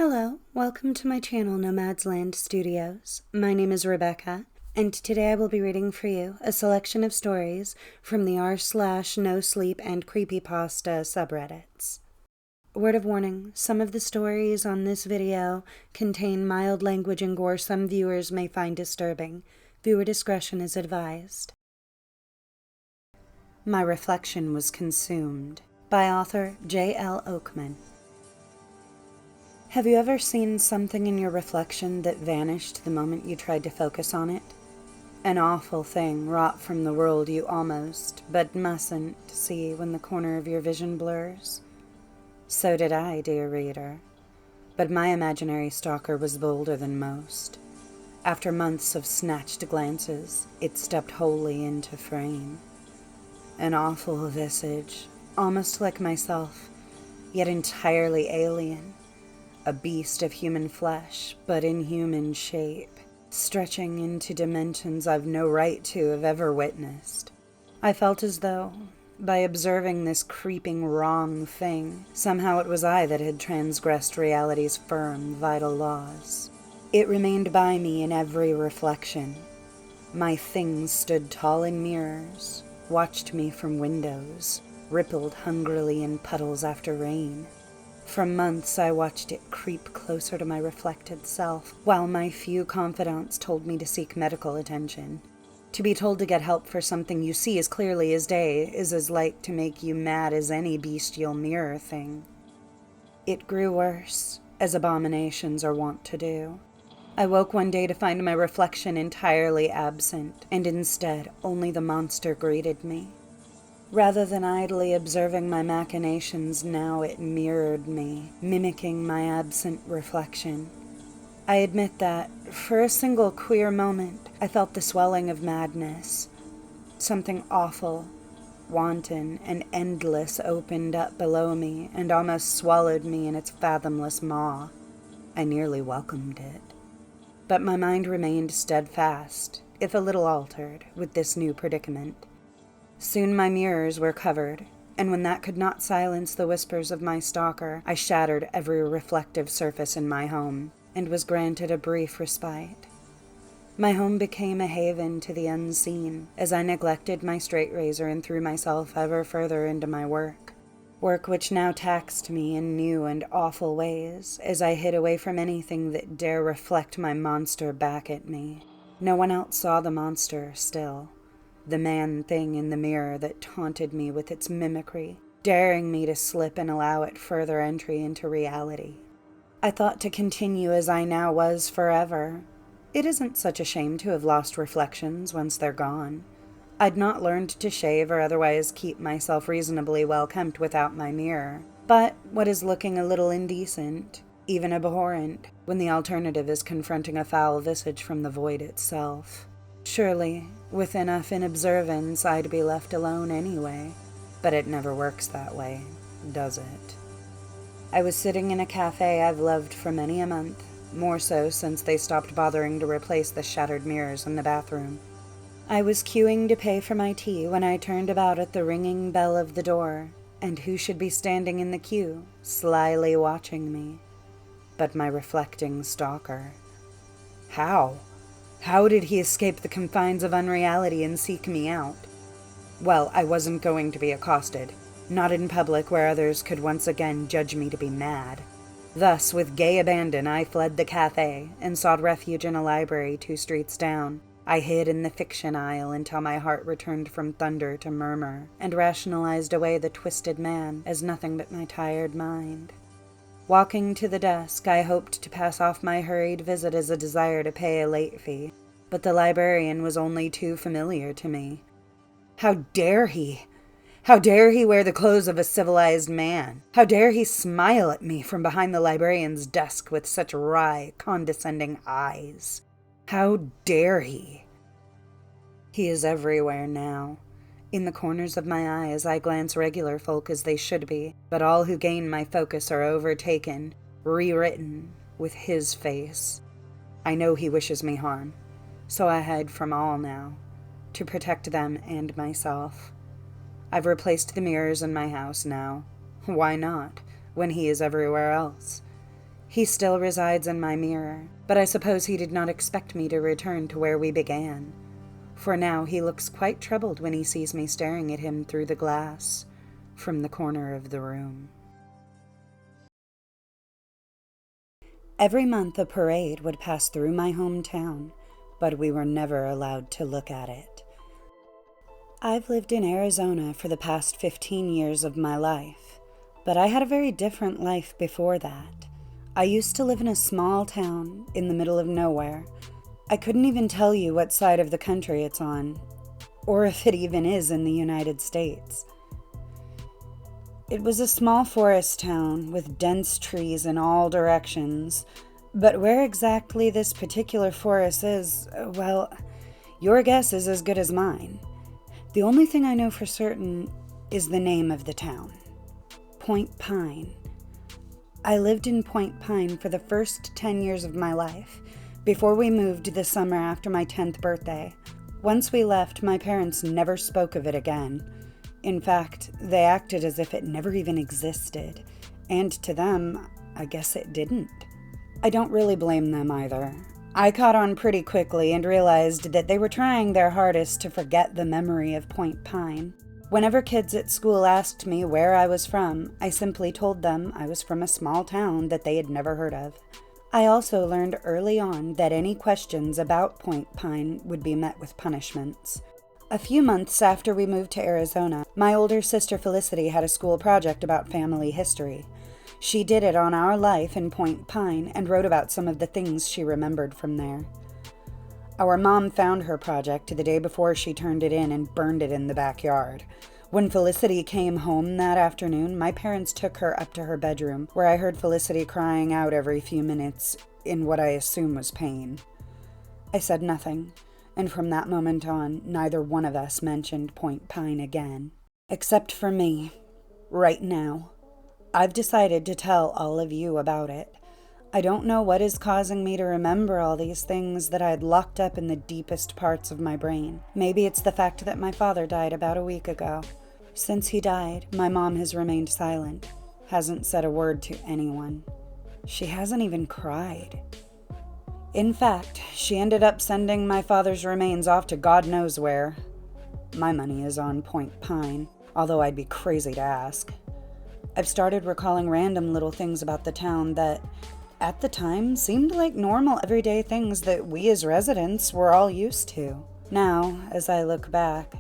Hello, welcome to my channel Nomadsland Studios. My name is Rebecca, and today I will be reading for you a selection of stories from the r/NoSleep and Creepypasta subreddits. Word of warning, some of the stories on this video contain mild language and gore some viewers may find disturbing. Viewer discretion is advised. My Reflection Was Consumed by author J.L. Oakman. Have you ever seen something in your reflection that vanished the moment you tried to focus on it? An awful thing wrought from the world you almost, but mustn't, see when the corner of your vision blurs? So did I, dear reader. But my imaginary stalker was bolder than most. After months of snatched glances, it stepped wholly into frame. An awful visage, almost like myself, yet entirely alien. A beast of human flesh, but in human shape, stretching into dimensions I've no right to have ever witnessed. I felt as though, by observing this creeping wrong thing, somehow it was I that had transgressed reality's firm, vital laws. It remained by me in every reflection. My things stood tall in mirrors, watched me from windows, rippled hungrily in puddles after rain. For months I watched it creep closer to my reflected self, while my few confidants told me to seek medical attention. To be told to get help for something you see as clearly as day is as like to make you mad as any bestial mirror thing. It grew worse, as abominations are wont to do. I woke one day to find my reflection entirely absent, and instead only the monster greeted me. Rather than idly observing my machinations, now it mirrored me, mimicking my absent reflection. I admit that, for a single queer moment, I felt the swelling of madness. Something awful, wanton, and endless opened up below me and almost swallowed me in its fathomless maw. I nearly welcomed it. But my mind remained steadfast, if a little altered, with this new predicament. Soon my mirrors were covered, and when that could not silence the whispers of my stalker, I shattered every reflective surface in my home, and was granted a brief respite. My home became a haven to the unseen, as I neglected my straight razor and threw myself ever further into my work which now taxed me in new and awful ways, as I hid away from anything that dare reflect my monster back at me. No one else saw the monster still. The man-thing in the mirror that taunted me with its mimicry, daring me to slip and allow it further entry into reality. I thought to continue as I now was forever. It isn't such a shame to have lost reflections once they're gone. I'd not learned to shave or otherwise keep myself reasonably well kempt without my mirror. But what is looking a little indecent, even abhorrent, when the alternative is confronting a foul visage from the void itself? Surely, with enough in observance, I'd be left alone anyway. But it never works that way, does it? I was sitting in a cafe I've loved for many a month, more so since they stopped bothering to replace the shattered mirrors in the bathroom. I was queuing to pay for my tea when I turned about at the ringing bell of the door, and who should be standing in the queue, slyly watching me, but my reflecting stalker. How? How did he escape the confines of unreality and seek me out? Well, I wasn't going to be accosted, not in public where others could once again judge me to be mad. Thus, with gay abandon, I fled the cafe and sought refuge in a library 2 streets down. I hid in the fiction aisle until my heart returned from thunder to murmur, and rationalized away the twisted man as nothing but my tired mind. Walking to the desk, I hoped to pass off my hurried visit as a desire to pay a late fee, but the librarian was only too familiar to me. How dare he? How dare he wear the clothes of a civilized man? How dare he smile at me from behind the librarian's desk with such wry, condescending eyes? How dare he? He is everywhere now. In the corners of my eyes I glance regular folk as they should be, but all who gain my focus are overtaken, rewritten, with his face. I know he wishes me harm, so I hide from all now, to protect them and myself. I've replaced the mirrors in my house now. Why not, when he is everywhere else? He still resides in my mirror, but I suppose he did not expect me to return to where we began. For now he looks quite troubled when he sees me staring at him through the glass from the corner of the room. Every month a parade would pass through my hometown, but we were never allowed to look at it. I've lived in Arizona for the past 15 years of my life, but I had a very different life before that. I used to live in a small town in the middle of nowhere. I couldn't even tell you what side of the country it's on, or if it even is in the United States. It was a small forest town with dense trees in all directions, but where exactly this particular forest is, well, your guess is as good as mine. The only thing I know for certain is the name of the town, Point Pine. I lived in Point Pine for the first 10 years of my life, before we moved the summer after my 10th birthday. Once we left, my parents never spoke of it again. In fact, they acted as if it never even existed, and to them, I guess it didn't. I don't really blame them either. I caught on pretty quickly and realized that they were trying their hardest to forget the memory of Point Pine. Whenever kids at school asked me where I was from, I simply told them I was from a small town that they had never heard of. I also learned early on that any questions about Point Pine would be met with punishments. A few months after we moved to Arizona, my older sister Felicity had a school project about family history. She did it on our life in Point Pine and wrote about some of the things she remembered from there. Our mom found her project the day before she turned it in and burned it in the backyard. When Felicity came home that afternoon, my parents took her up to her bedroom, where I heard Felicity crying out every few minutes in what I assume was pain. I said nothing, and from that moment on, neither one of us mentioned Point Pine again. Except for me, right now. I've decided to tell all of you about it. I don't know what is causing me to remember all these things that I had locked up in the deepest parts of my brain. Maybe it's the fact that my father died about a week ago. Since he died, my mom has remained silent, hasn't said a word to anyone. She hasn't even cried. In fact, she ended up sending my father's remains off to God knows where. My money is on Point Pine, although I'd be crazy to ask. I've started recalling random little things about the town that, at the time, seemed like normal everyday things that we as residents were all used to. Now, as I look back,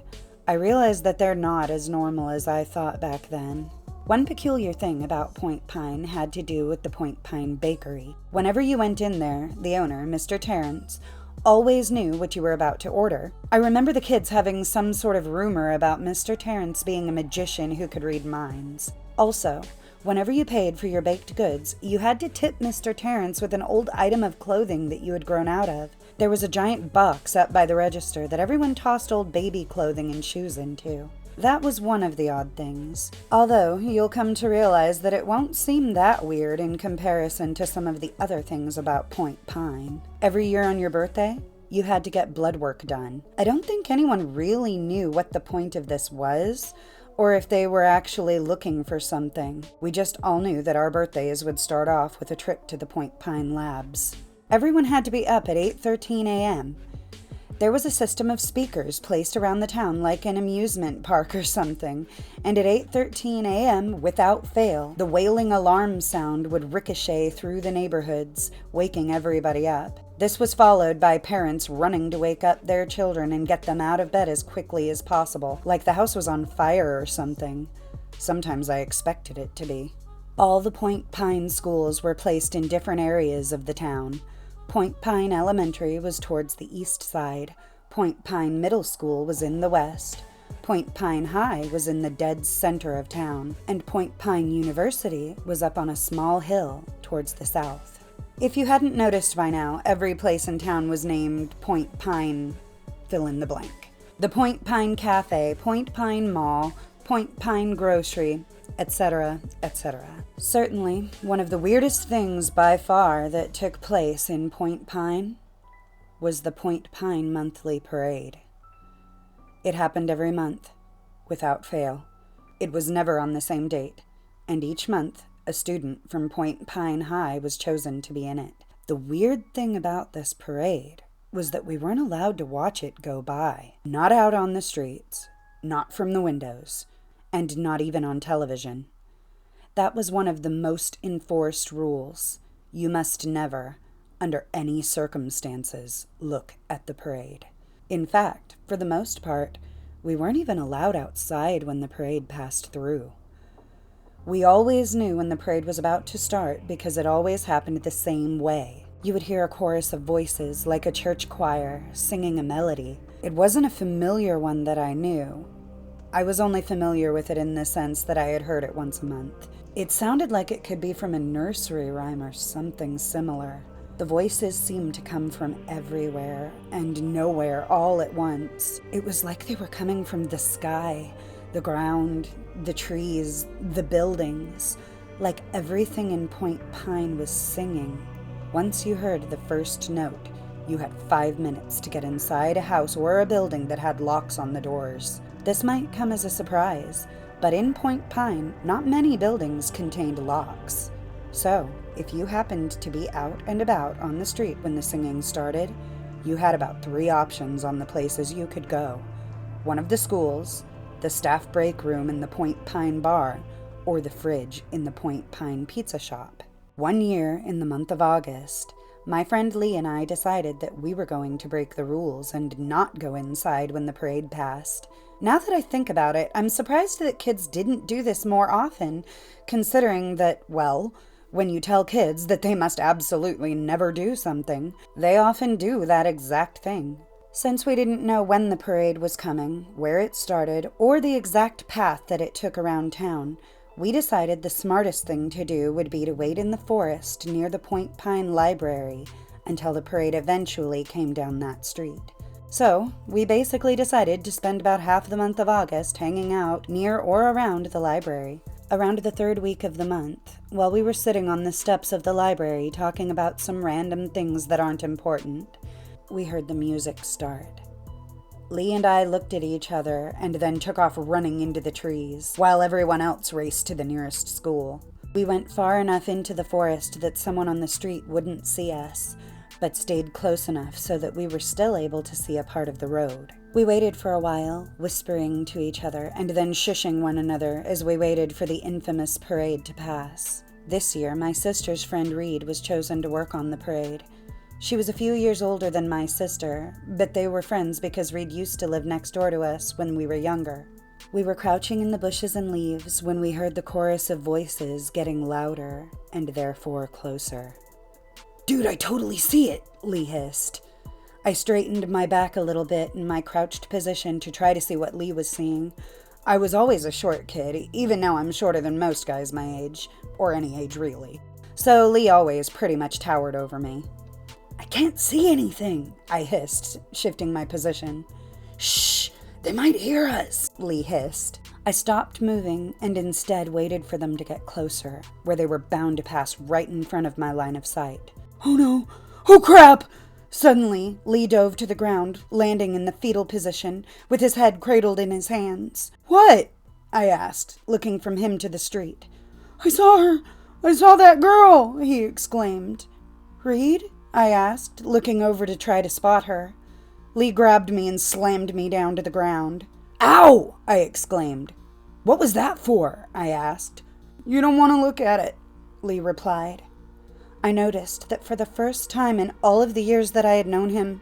I realize that they're not as normal as I thought back then. One peculiar thing about Point Pine had to do with the Point Pine Bakery. Whenever you went in there, the owner, Mr. Terrence, always knew what you were about to order. I remember the kids having some sort of rumor about Mr. Terrence being a magician who could read minds. Also, whenever you paid for your baked goods, you had to tip Mr. Terrence with an old item of clothing that you had grown out of. There was a giant box up by the register that everyone tossed old baby clothing and shoes into. That was one of the odd things. Although, you'll come to realize that it won't seem that weird in comparison to some of the other things about Point Pine. Every year on your birthday, you had to get blood work done. I don't think anyone really knew what the point of this was, or if they were actually looking for something. We just all knew that our birthdays would start off with a trip to the Point Pine labs. Everyone had to be up at 8:13 a.m. There was a system of speakers placed around the town like an amusement park or something, and at 8:13 a.m., without fail, the wailing alarm sound would ricochet through the neighborhoods, waking everybody up. This was followed by parents running to wake up their children and get them out of bed as quickly as possible, like the house was on fire or something. Sometimes I expected it to be. All the Point Pine schools were placed in different areas of the town. Point Pine Elementary was towards the east side, Point Pine Middle School was in the west, Point Pine High was in the dead center of town, and Point Pine University was up on a small hill towards the south. If you hadn't noticed by now, every place in town was named Point Pine fill in the blank. The Point Pine Cafe, Point Pine Mall, Point Pine Grocery, etc., etc. Certainly, one of the weirdest things by far that took place in Point Pine was the Point Pine Monthly Parade. It happened every month, without fail. It was never on the same date, and each month, A student from Point Pine High was chosen to be in it. The weird thing about this parade was that we weren't allowed to watch it go by. Not out on the streets, not from the windows, and not even on television. That was one of the most enforced rules. You must never, under any circumstances, look at the parade. In fact, for the most part, we weren't even allowed outside when the parade passed through. We always knew when the parade was about to start because it always happened the same way. You would hear a chorus of voices, like a church choir, singing a melody. It wasn't a familiar one that I knew. I was only familiar with it in the sense that I had heard it once a month. It sounded like it could be from a nursery rhyme or something similar. The voices seemed to come from everywhere and nowhere all at once. It was like they were coming from the sky, the ground, the trees, the buildings, like everything in Point Pine was singing. Once you heard the first note, you had 5 minutes to get inside a house or a building that had locks on the doors. This might come as a surprise, but in Point Pine, not many buildings contained locks. So, if you happened to be out and about on the street when the singing started, you had about 3 options on the places you could go. One of the schools, the staff break room in the Point Pine bar, or the fridge in the Point Pine pizza shop. One year, in the month of August, my friend Lee and I decided that we were going to break the rules and not go inside when the parade passed. Now that I think about it, I'm surprised that kids didn't do this more often, considering that, well, when you tell kids that they must absolutely never do something, they often do that exact thing. Since we didn't know when the parade was coming, where it started, or the exact path that it took around town, we decided the smartest thing to do would be to wait in the forest near the Point Pine Library until the parade eventually came down that street. So, we basically decided to spend about half the month of August hanging out near or around the library. Around the 3rd week of the month, while we were sitting on the steps of the library talking about some random things that aren't important, we heard the music start. Lee and I looked at each other and then took off running into the trees, while everyone else raced to the nearest school. We went far enough into the forest that someone on the street wouldn't see us, but stayed close enough so that we were still able to see a part of the road. We waited for a while, whispering to each other and then shushing one another as we waited for the infamous parade to pass. This year, my sister's friend Reed was chosen to work on the parade. She was a few years older than my sister, but they were friends because Reed used to live next door to us when we were younger. We were crouching in the bushes and leaves when we heard the chorus of voices getting louder and therefore closer. "Dude, I totally see it," Lee hissed. I straightened my back a little bit in my crouched position to try to see what Lee was seeing. I was always a short kid, even now I'm shorter than most guys my age, or any age really. So Lee always pretty much towered over me. "I can't see anything," I hissed, shifting my position. "Shh, they might hear us," Lee hissed. I stopped moving and instead waited for them to get closer, where they were bound to pass right in front of my line of sight. "Oh no! Oh crap!" Suddenly, Lee dove to the ground, landing in the fetal position, with his head cradled in his hands. "What?" I asked, looking from him to the street. "I saw her! I saw that girl!" he exclaimed. "Reed?" I asked, looking over to try to spot her. Lee grabbed me and slammed me down to the ground. "Ow!" I exclaimed. "What was that for?" I asked. "You don't want to look at it," Lee replied. I noticed that for the first time in all of the years that I had known him,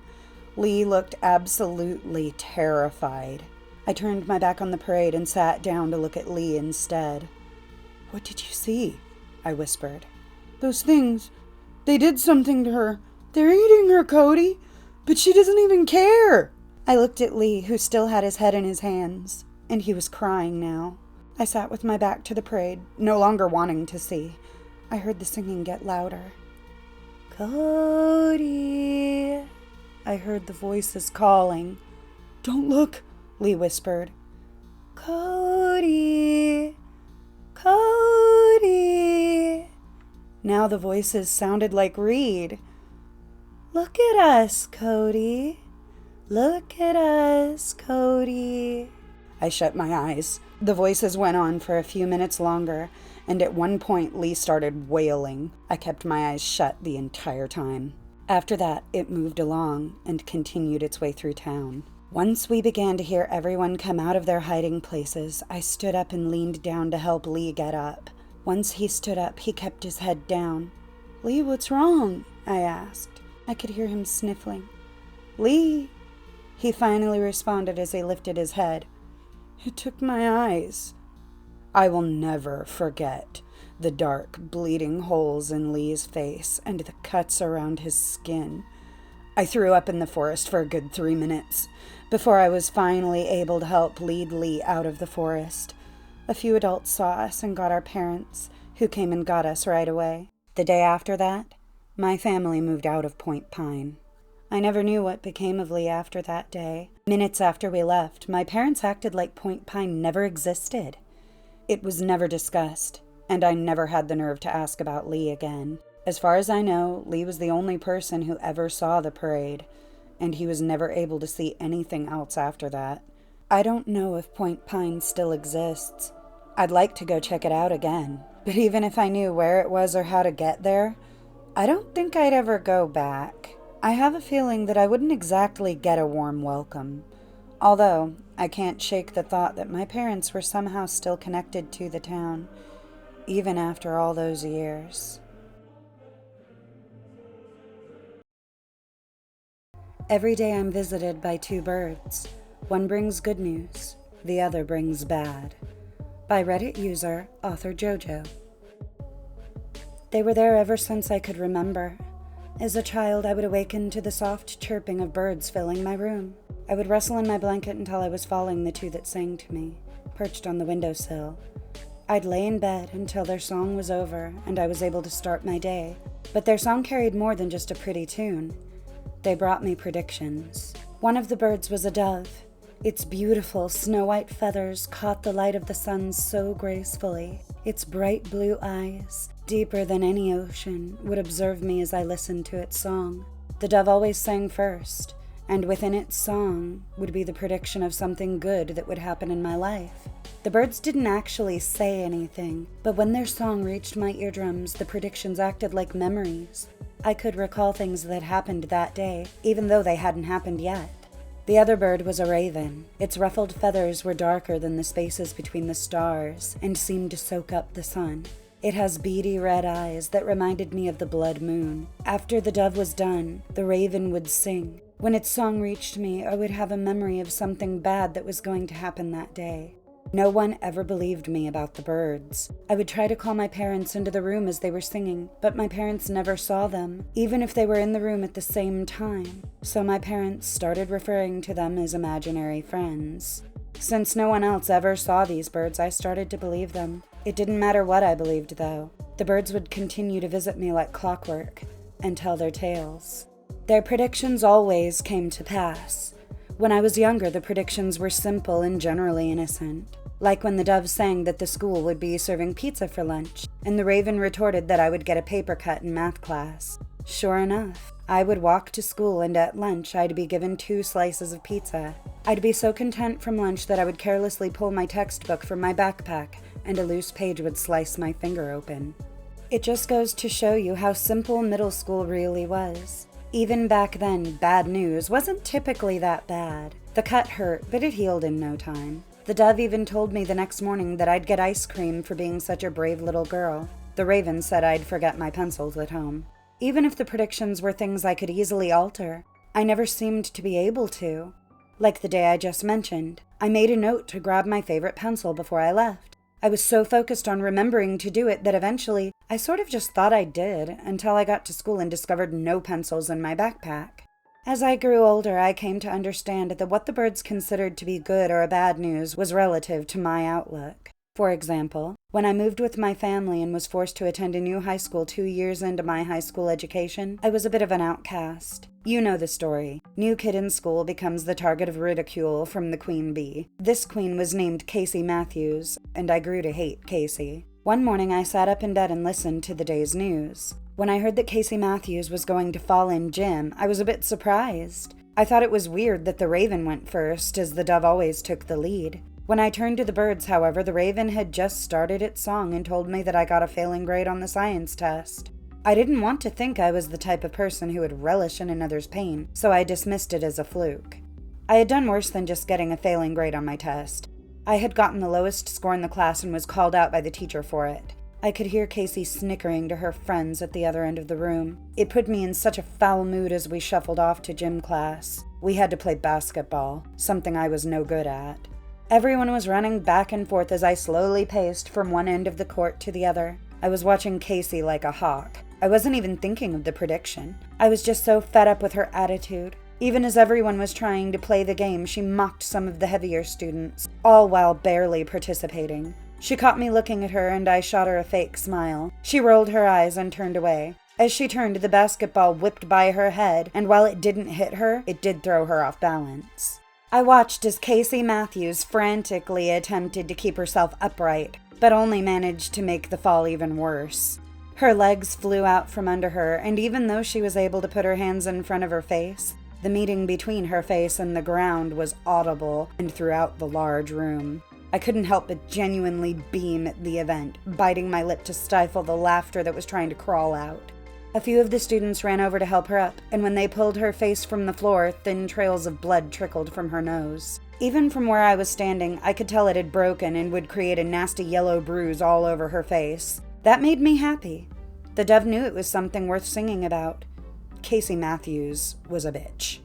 Lee looked absolutely terrified. I turned my back on the parade and sat down to look at Lee instead. "What did you see?" I whispered. "Those things. They did something to her. They're eating her, Cody. But she doesn't even care." I looked at Lee, who still had his head in his hands, and he was crying now. I sat with my back to the parade, no longer wanting to see. I heard the singing get louder. "Cody," I heard the voices calling. "Don't look," Lee whispered. "Cody, Cody." Now the voices sounded like Reed. "Look at us, Cody. Look at us, Cody." I shut my eyes. The voices went on for a few minutes longer, and at one point Lee started wailing. I kept my eyes shut the entire time. After that, it moved along and continued its way through town. Once we began to hear everyone come out of their hiding places, I stood up and leaned down to help Lee get up. Once he stood up, he kept his head down. "Lee, what's wrong?" I asked. I could hear him sniffling. "Lee," he finally responded as he lifted his head. "It took my eyes." I will never forget the dark, bleeding holes in Lee's face and the cuts around his skin. I threw up in the forest for a good 3 minutes before I was finally able to help lead Lee out of the forest. A few adults saw us and got our parents, who came and got us right away. The day after that, my family moved out of Point Pine. I never knew what became of Lee after that day. Minutes after we left, my parents acted like Point Pine never existed. It was never discussed, and I never had the nerve to ask about Lee again. As far as I know, Lee was the only person who ever saw the parade, and he was never able to see anything else after that. I don't know if Point Pine still exists. I'd like to go check it out again, but even if I knew where it was or how to get there, I don't think I'd ever go back. I have a feeling that I wouldn't exactly get a warm welcome. Although, I can't shake the thought that my parents were somehow still connected to the town, even after all those years. Every day I'm visited by 2 birds. One brings good news, the other brings bad. By Reddit user AuthorJoJo. They were there ever since I could remember. As a child, I would awaken to the soft chirping of birds filling my room. I would rustle in my blanket until I was following the 2 that sang to me, perched on the windowsill. I'd lay in bed until their song was over and I was able to start my day. But their song carried more than just a pretty tune. They brought me predictions. One of the birds was a dove. Its beautiful snow-white feathers caught the light of the sun so gracefully. Its bright blue eyes, deeper than any ocean, would observe me as I listened to its song. The dove always sang first, and within its song would be the prediction of something good that would happen in my life. The birds didn't actually say anything, but when their song reached my eardrums, the predictions acted like memories. I could recall things that happened that day, even though they hadn't happened yet. The other bird was a raven. Its ruffled feathers were darker than the spaces between the stars and seemed to soak up the sun. It has beady red eyes that reminded me of the blood moon. After the dove was done, the raven would sing. When its song reached me, I would have a memory of something bad that was going to happen that day. No one ever believed me about the birds. I would try to call my parents into the room as they were singing, but my parents never saw them, even if they were in the room at the same time. So my parents started referring to them as imaginary friends. Since no one else ever saw these birds, I started to believe them. It didn't matter what I believed, though. The birds would continue to visit me like clockwork and tell their tales. Their predictions always came to pass. When I was younger, the predictions were simple and generally innocent. Like when the dove sang that the school would be serving pizza for lunch, and the raven retorted that I would get a paper cut in math class. Sure enough, I would walk to school and at lunch I'd be given 2 slices of pizza. I'd be so content from lunch that I would carelessly pull my textbook from my backpack and a loose page would slice my finger open. It just goes to show you how simple middle school really was. Even back then, bad news wasn't typically that bad. The cut hurt, but it healed in no time. The dove even told me the next morning that I'd get ice cream for being such a brave little girl. The raven said I'd forget my pencils at home. Even if the predictions were things I could easily alter, I never seemed to be able to. Like the day I just mentioned, I made a note to grab my favorite pencil before I left. I was so focused on remembering to do it that eventually I sort of just thought I did until I got to school and discovered no pencils in my backpack. As I grew older, I came to understand that what the birds considered to be good or bad news was relative to my outlook. For example, when I moved with my family and was forced to attend a new high school 2 years into my high school education, I was a bit of an outcast. You know the story. New kid in school becomes the target of ridicule from the queen bee. This queen was named Casey Matthews, and I grew to hate Casey. One morning I sat up in bed and listened to the day's news. When I heard that Casey Matthews was going to fall in gym, I was a bit surprised. I thought it was weird that the raven went first, as the dove always took the lead. When I turned to the birds, however, the raven had just started its song and told me that I got a failing grade on the science test. I didn't want to think I was the type of person who would relish in another's pain, so I dismissed it as a fluke. I had done worse than just getting a failing grade on my test. I had gotten the lowest score in the class and was called out by the teacher for it. I could hear Casey snickering to her friends at the other end of the room. It put me in such a foul mood as we shuffled off to gym class. We had to play basketball, something I was no good at. Everyone was running back and forth as I slowly paced from one end of the court to the other. I was watching Casey like a hawk. I wasn't even thinking of the prediction. I was just so fed up with her attitude. Even as everyone was trying to play the game, she mocked some of the heavier students, all while barely participating. She caught me looking at her, and I shot her a fake smile. She rolled her eyes and turned away. As she turned, the basketball whipped by her head, and while it didn't hit her, it did throw her off balance. I watched as Casey Matthews frantically attempted to keep herself upright, but only managed to make the fall even worse. Her legs flew out from under her, and even though she was able to put her hands in front of her face, the meeting between her face and the ground was audible and throughout the large room. I couldn't help but genuinely beam at the event, biting my lip to stifle the laughter that was trying to crawl out. A few of the students ran over to help her up, and when they pulled her face from the floor, thin trails of blood trickled from her nose. Even from where I was standing, I could tell it had broken and would create a nasty yellow bruise all over her face. That made me happy. The dove knew it was something worth singing about. Casey Matthews was a bitch.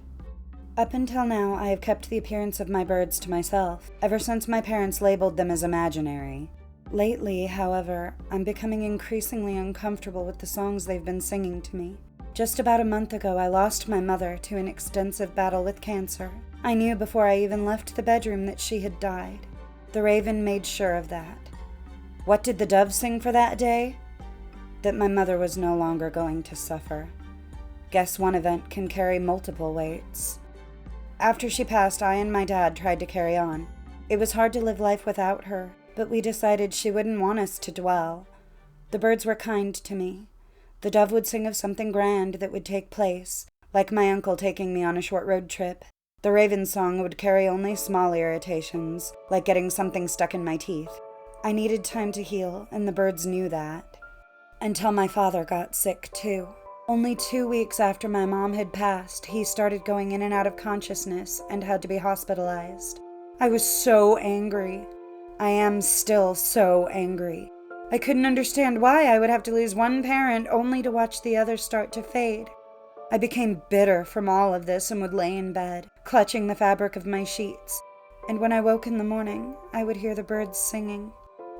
Up until now, I have kept the appearance of my birds to myself, ever since my parents labeled them as imaginary. Lately, however, I'm becoming increasingly uncomfortable with the songs they've been singing to me. Just about a month ago, I lost my mother to an extensive battle with cancer. I knew before I even left the bedroom that she had died. The raven made sure of that. What did the dove sing for that day? That my mother was no longer going to suffer. Guess one event can carry multiple weights. After she passed, I and my dad tried to carry on. It was hard to live life without her, but we decided she wouldn't want us to dwell. The birds were kind to me. The dove would sing of something grand that would take place, like my uncle taking me on a short road trip. The raven song would carry only small irritations, like getting something stuck in my teeth. I needed time to heal, and the birds knew that. Until my father got sick, too. Only 2 weeks after my mom had passed, he started going in and out of consciousness and had to be hospitalized. I was so angry. I am still so angry. I couldn't understand why I would have to lose one parent only to watch the other start to fade. I became bitter from all of this and would lay in bed, clutching the fabric of my sheets. And when I woke in the morning, I would hear the birds singing.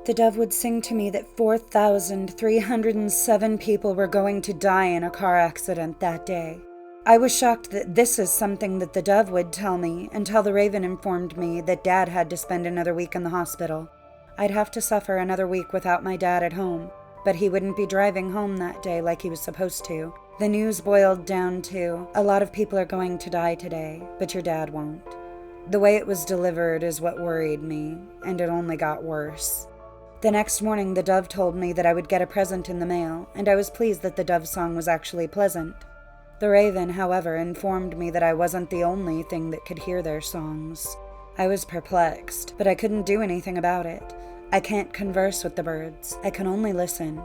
The dove would sing to me that 4,307 people were going to die in a car accident that day. I was shocked that this is something that the dove would tell me until the raven informed me that Dad had to spend another week in the hospital. I'd have to suffer another week without my dad at home, but he wouldn't be driving home that day like he was supposed to. The news boiled down to, a lot of people are going to die today, but your dad won't. The way it was delivered is what worried me, and it only got worse. The next morning, the dove told me that I would get a present in the mail, and I was pleased that the dove song was actually pleasant. The raven, however, informed me that I wasn't the only thing that could hear their songs. I was perplexed, but I couldn't do anything about it. I can't converse with the birds. I can only listen.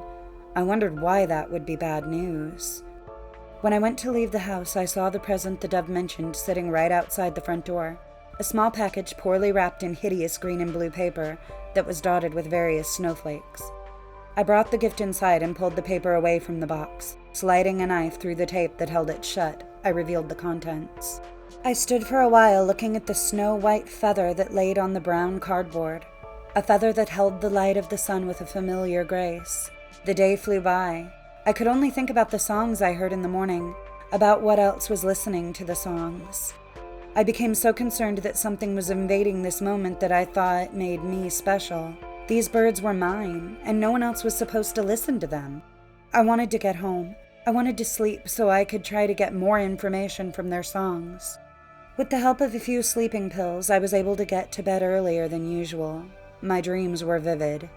I wondered why that would be bad news. When I went to leave the house, I saw the present the dove mentioned sitting right outside the front door. A small package poorly wrapped in hideous green and blue paper that was dotted with various snowflakes. I brought the gift inside and pulled the paper away from the box. Sliding a knife through the tape that held it shut, I revealed the contents. I stood for a while looking at the snow-white feather that laid on the brown cardboard, a feather that held the light of the sun with a familiar grace. The day flew by. I could only think about the songs I heard in the morning, about what else was listening to the songs. I became so concerned that something was invading this moment that I thought it made me special. These birds were mine, and no one else was supposed to listen to them. I wanted to get home. I wanted to sleep so I could try to get more information from their songs. With the help of a few sleeping pills, I was able to get to bed earlier than usual. My dreams were vivid.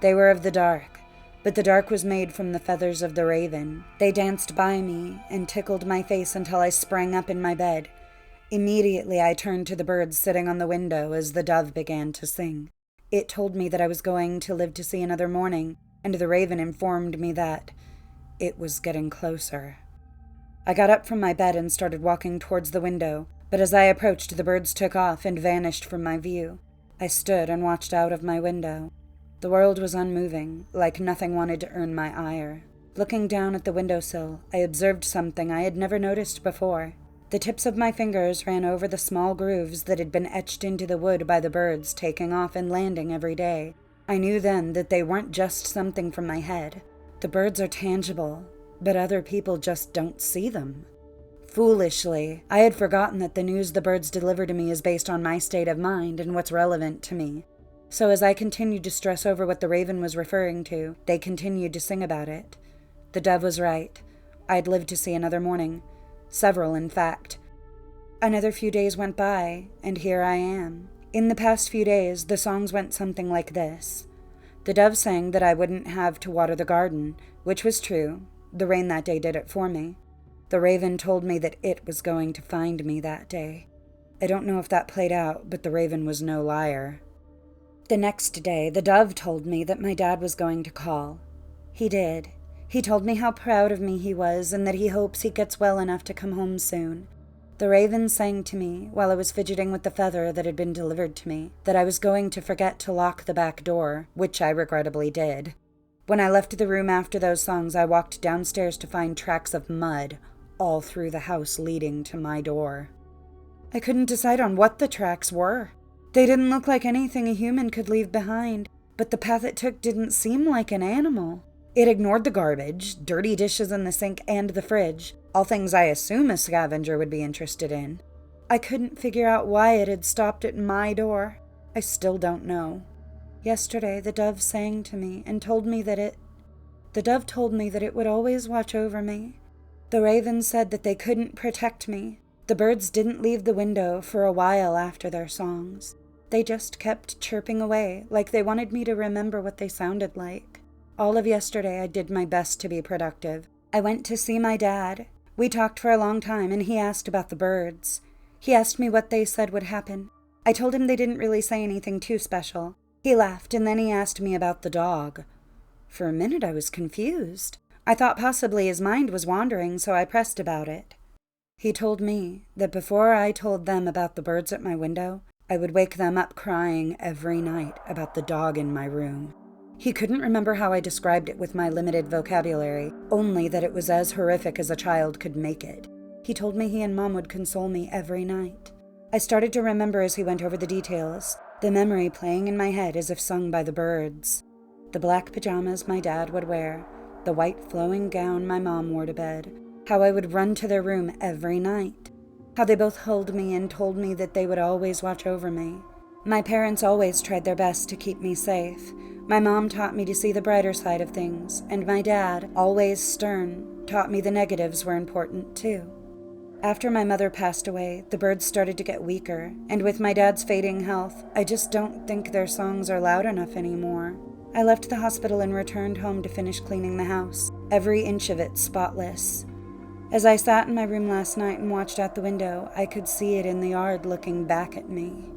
They were of the dark, but the dark was made from the feathers of the raven. They danced by me and tickled my face until I sprang up in my bed. Immediately I turned to the bird sitting on the window as the dove began to sing. It told me that I was going to live to see another morning, and the raven informed me that it was getting closer. I got up from my bed and started walking towards the window, but as I approached, the birds took off and vanished from my view. I stood and watched out of my window. The world was unmoving, like nothing wanted to earn my ire. Looking down at the windowsill, I observed something I had never noticed before. The tips of my fingers ran over the small grooves that had been etched into the wood by the birds taking off and landing every day. I knew then that they weren't just something from my head. The birds are tangible, but other people just don't see them. Foolishly, I had forgotten that the news the birds deliver to me is based on my state of mind and what's relevant to me. So as I continued to stress over what the raven was referring to, they continued to sing about it. The dove was right. I'd lived to see another morning. Several, in fact. Another few days went by, and here I am. In the past few days, the songs went something like this. The dove sang that I wouldn't have to water the garden, which was true. The rain that day did it for me. The raven told me that it was going to find me that day. I don't know if that played out, but the raven was no liar. The next day, the dove told me that my dad was going to call. He did. He told me how proud of me he was and that he hopes he gets well enough to come home soon. The raven sang to me, while I was fidgeting with the feather that had been delivered to me, that I was going to forget to lock the back door, which I regrettably did. When I left the room after those songs, I walked downstairs to find tracks of mud all through the house leading to my door. I couldn't decide on what the tracks were. They didn't look like anything a human could leave behind, but the path it took didn't seem like an animal. It ignored the garbage, dirty dishes in the sink and the fridge, all things I assume a scavenger would be interested in. I couldn't figure out why it had stopped at my door. I still don't know. Yesterday, the dove sang to me and told me that it would always watch over me. The raven said that they couldn't protect me. The birds didn't leave the window for a while after their songs. They just kept chirping away, like they wanted me to remember what they sounded like. All of yesterday, I did my best to be productive. I went to see my dad. We talked for a long time, and he asked about the birds. He asked me what they said would happen. I told him they didn't really say anything too special. He laughed, and then he asked me about the dog. For a minute, I was confused. I thought possibly his mind was wandering, so I pressed about it. He told me that before I told them about the birds at my window, I would wake them up crying every night about the dog in my room. He couldn't remember how I described it with my limited vocabulary, only that it was as horrific as a child could make it. He told me he and Mom would console me every night. I started to remember as he went over the details, the memory playing in my head as if sung by the birds. The black pajamas my dad would wear, the white flowing gown my mom wore to bed, how I would run to their room every night, how they both held me and told me that they would always watch over me. My parents always tried their best to keep me safe. My mom taught me to see the brighter side of things, and my dad, always stern, taught me the negatives were important too. After my mother passed away, the birds started to get weaker, and with my dad's fading health, I just don't think their songs are loud enough anymore. I left the hospital and returned home to finish cleaning the house, every inch of it spotless. As I sat in my room last night and watched out the window, I could see it in the yard looking back at me.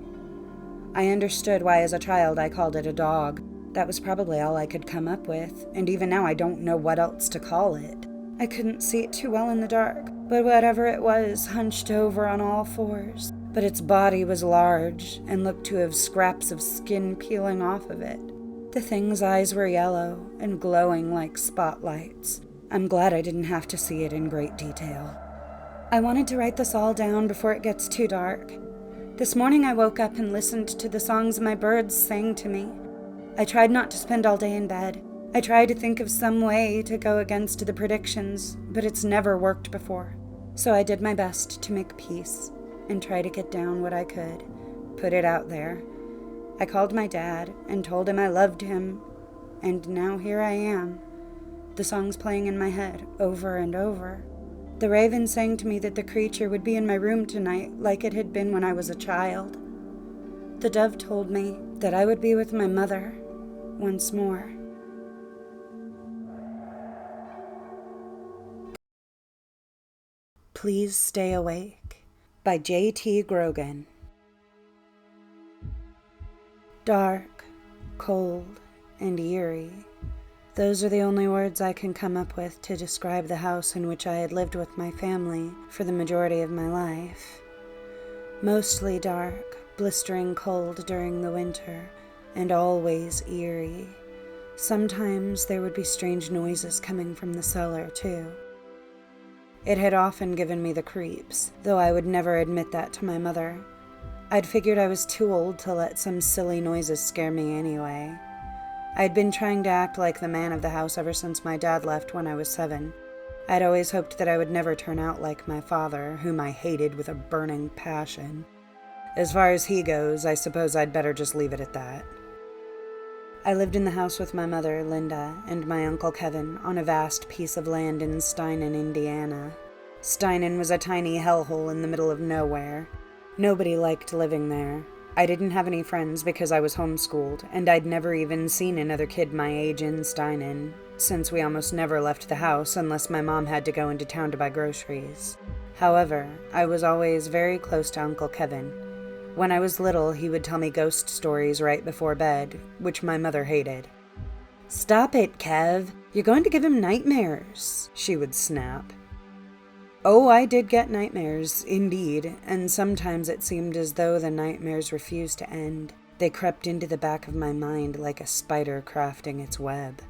I understood why as a child I called it a dog. That was probably all I could come up with, and even now I don't know what else to call it. I couldn't see it too well in the dark, but whatever it was hunched over on all fours. But its body was large and looked to have scraps of skin peeling off of it. The thing's eyes were yellow and glowing like spotlights. I'm glad I didn't have to see it in great detail. I wanted to write this all down before it gets too dark. This morning I woke up and listened to the songs my birds sang to me. I tried not to spend all day in bed. I tried to think of some way to go against the predictions, but it's never worked before. So I did my best to make peace and try to get down what I could, put it out there. I called my dad and told him I loved him, and now here I am. The songs playing in my head over and over. The raven sang to me that the creature would be in my room tonight like it had been when I was a child. The dove told me that I would be with my mother once more. Please Stay Awake by J.T. Grogan. Dark, cold, and eerie. Those are the only words I can come up with to describe the house in which I had lived with my family for the majority of my life. Mostly dark, blistering cold during the winter, and always eerie. Sometimes there would be strange noises coming from the cellar, too. It had often given me the creeps, though I would never admit that to my mother. I'd figured I was too old to let some silly noises scare me anyway. I'd been trying to act like the man of the house ever since my dad left when I was 7. I'd always hoped that I would never turn out like my father, whom I hated with a burning passion. As far as he goes, I suppose I'd better just leave it at that. I lived in the house with my mother, Linda, and my Uncle Kevin on a vast piece of land in Steinen, Indiana. Steinen was a tiny hellhole in the middle of nowhere. Nobody liked living there. I didn't have any friends because I was homeschooled, and I'd never even seen another kid my age in Steinen, since we almost never left the house unless my mom had to go into town to buy groceries. However, I was always very close to Uncle Kevin. When I was little, he would tell me ghost stories right before bed, which my mother hated. "Stop it, Kev. You're going to give him nightmares," she would snap. Oh, I did get nightmares, indeed, and sometimes it seemed as though the nightmares refused to end. They crept into the back of my mind like a spider crafting its web.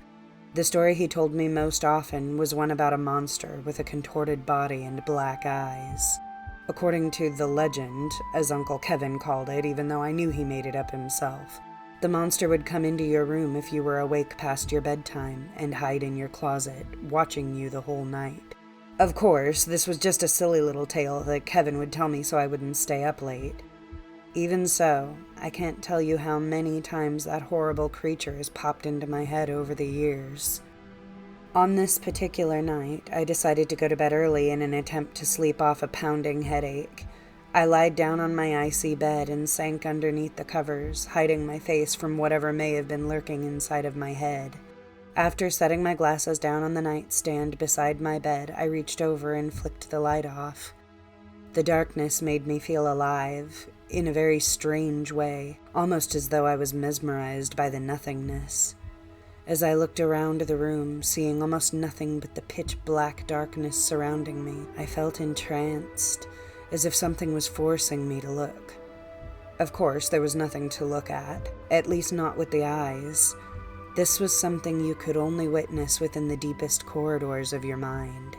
The story he told me most often was one about a monster with a contorted body and black eyes. According to the legend, as Uncle Kevin called it, even though I knew he made it up himself, the monster would come into your room if you were awake past your bedtime and hide in your closet, watching you the whole night. Of course, this was just a silly little tale that Kevin would tell me so I wouldn't stay up late. Even so, I can't tell you how many times that horrible creature has popped into my head over the years. On this particular night, I decided to go to bed early in an attempt to sleep off a pounding headache. I lied down on my icy bed and sank underneath the covers, hiding my face from whatever may have been lurking inside of my head. After setting my glasses down on the nightstand beside my bed, I reached over and flicked the light off. The darkness made me feel alive, in a very strange way, almost as though I was mesmerized by the nothingness. As I looked around the room, seeing almost nothing but the pitch-black darkness surrounding me, I felt entranced, as if something was forcing me to look. Of course, there was nothing to look at least not with the eyes. This was something you could only witness within the deepest corridors of your mind,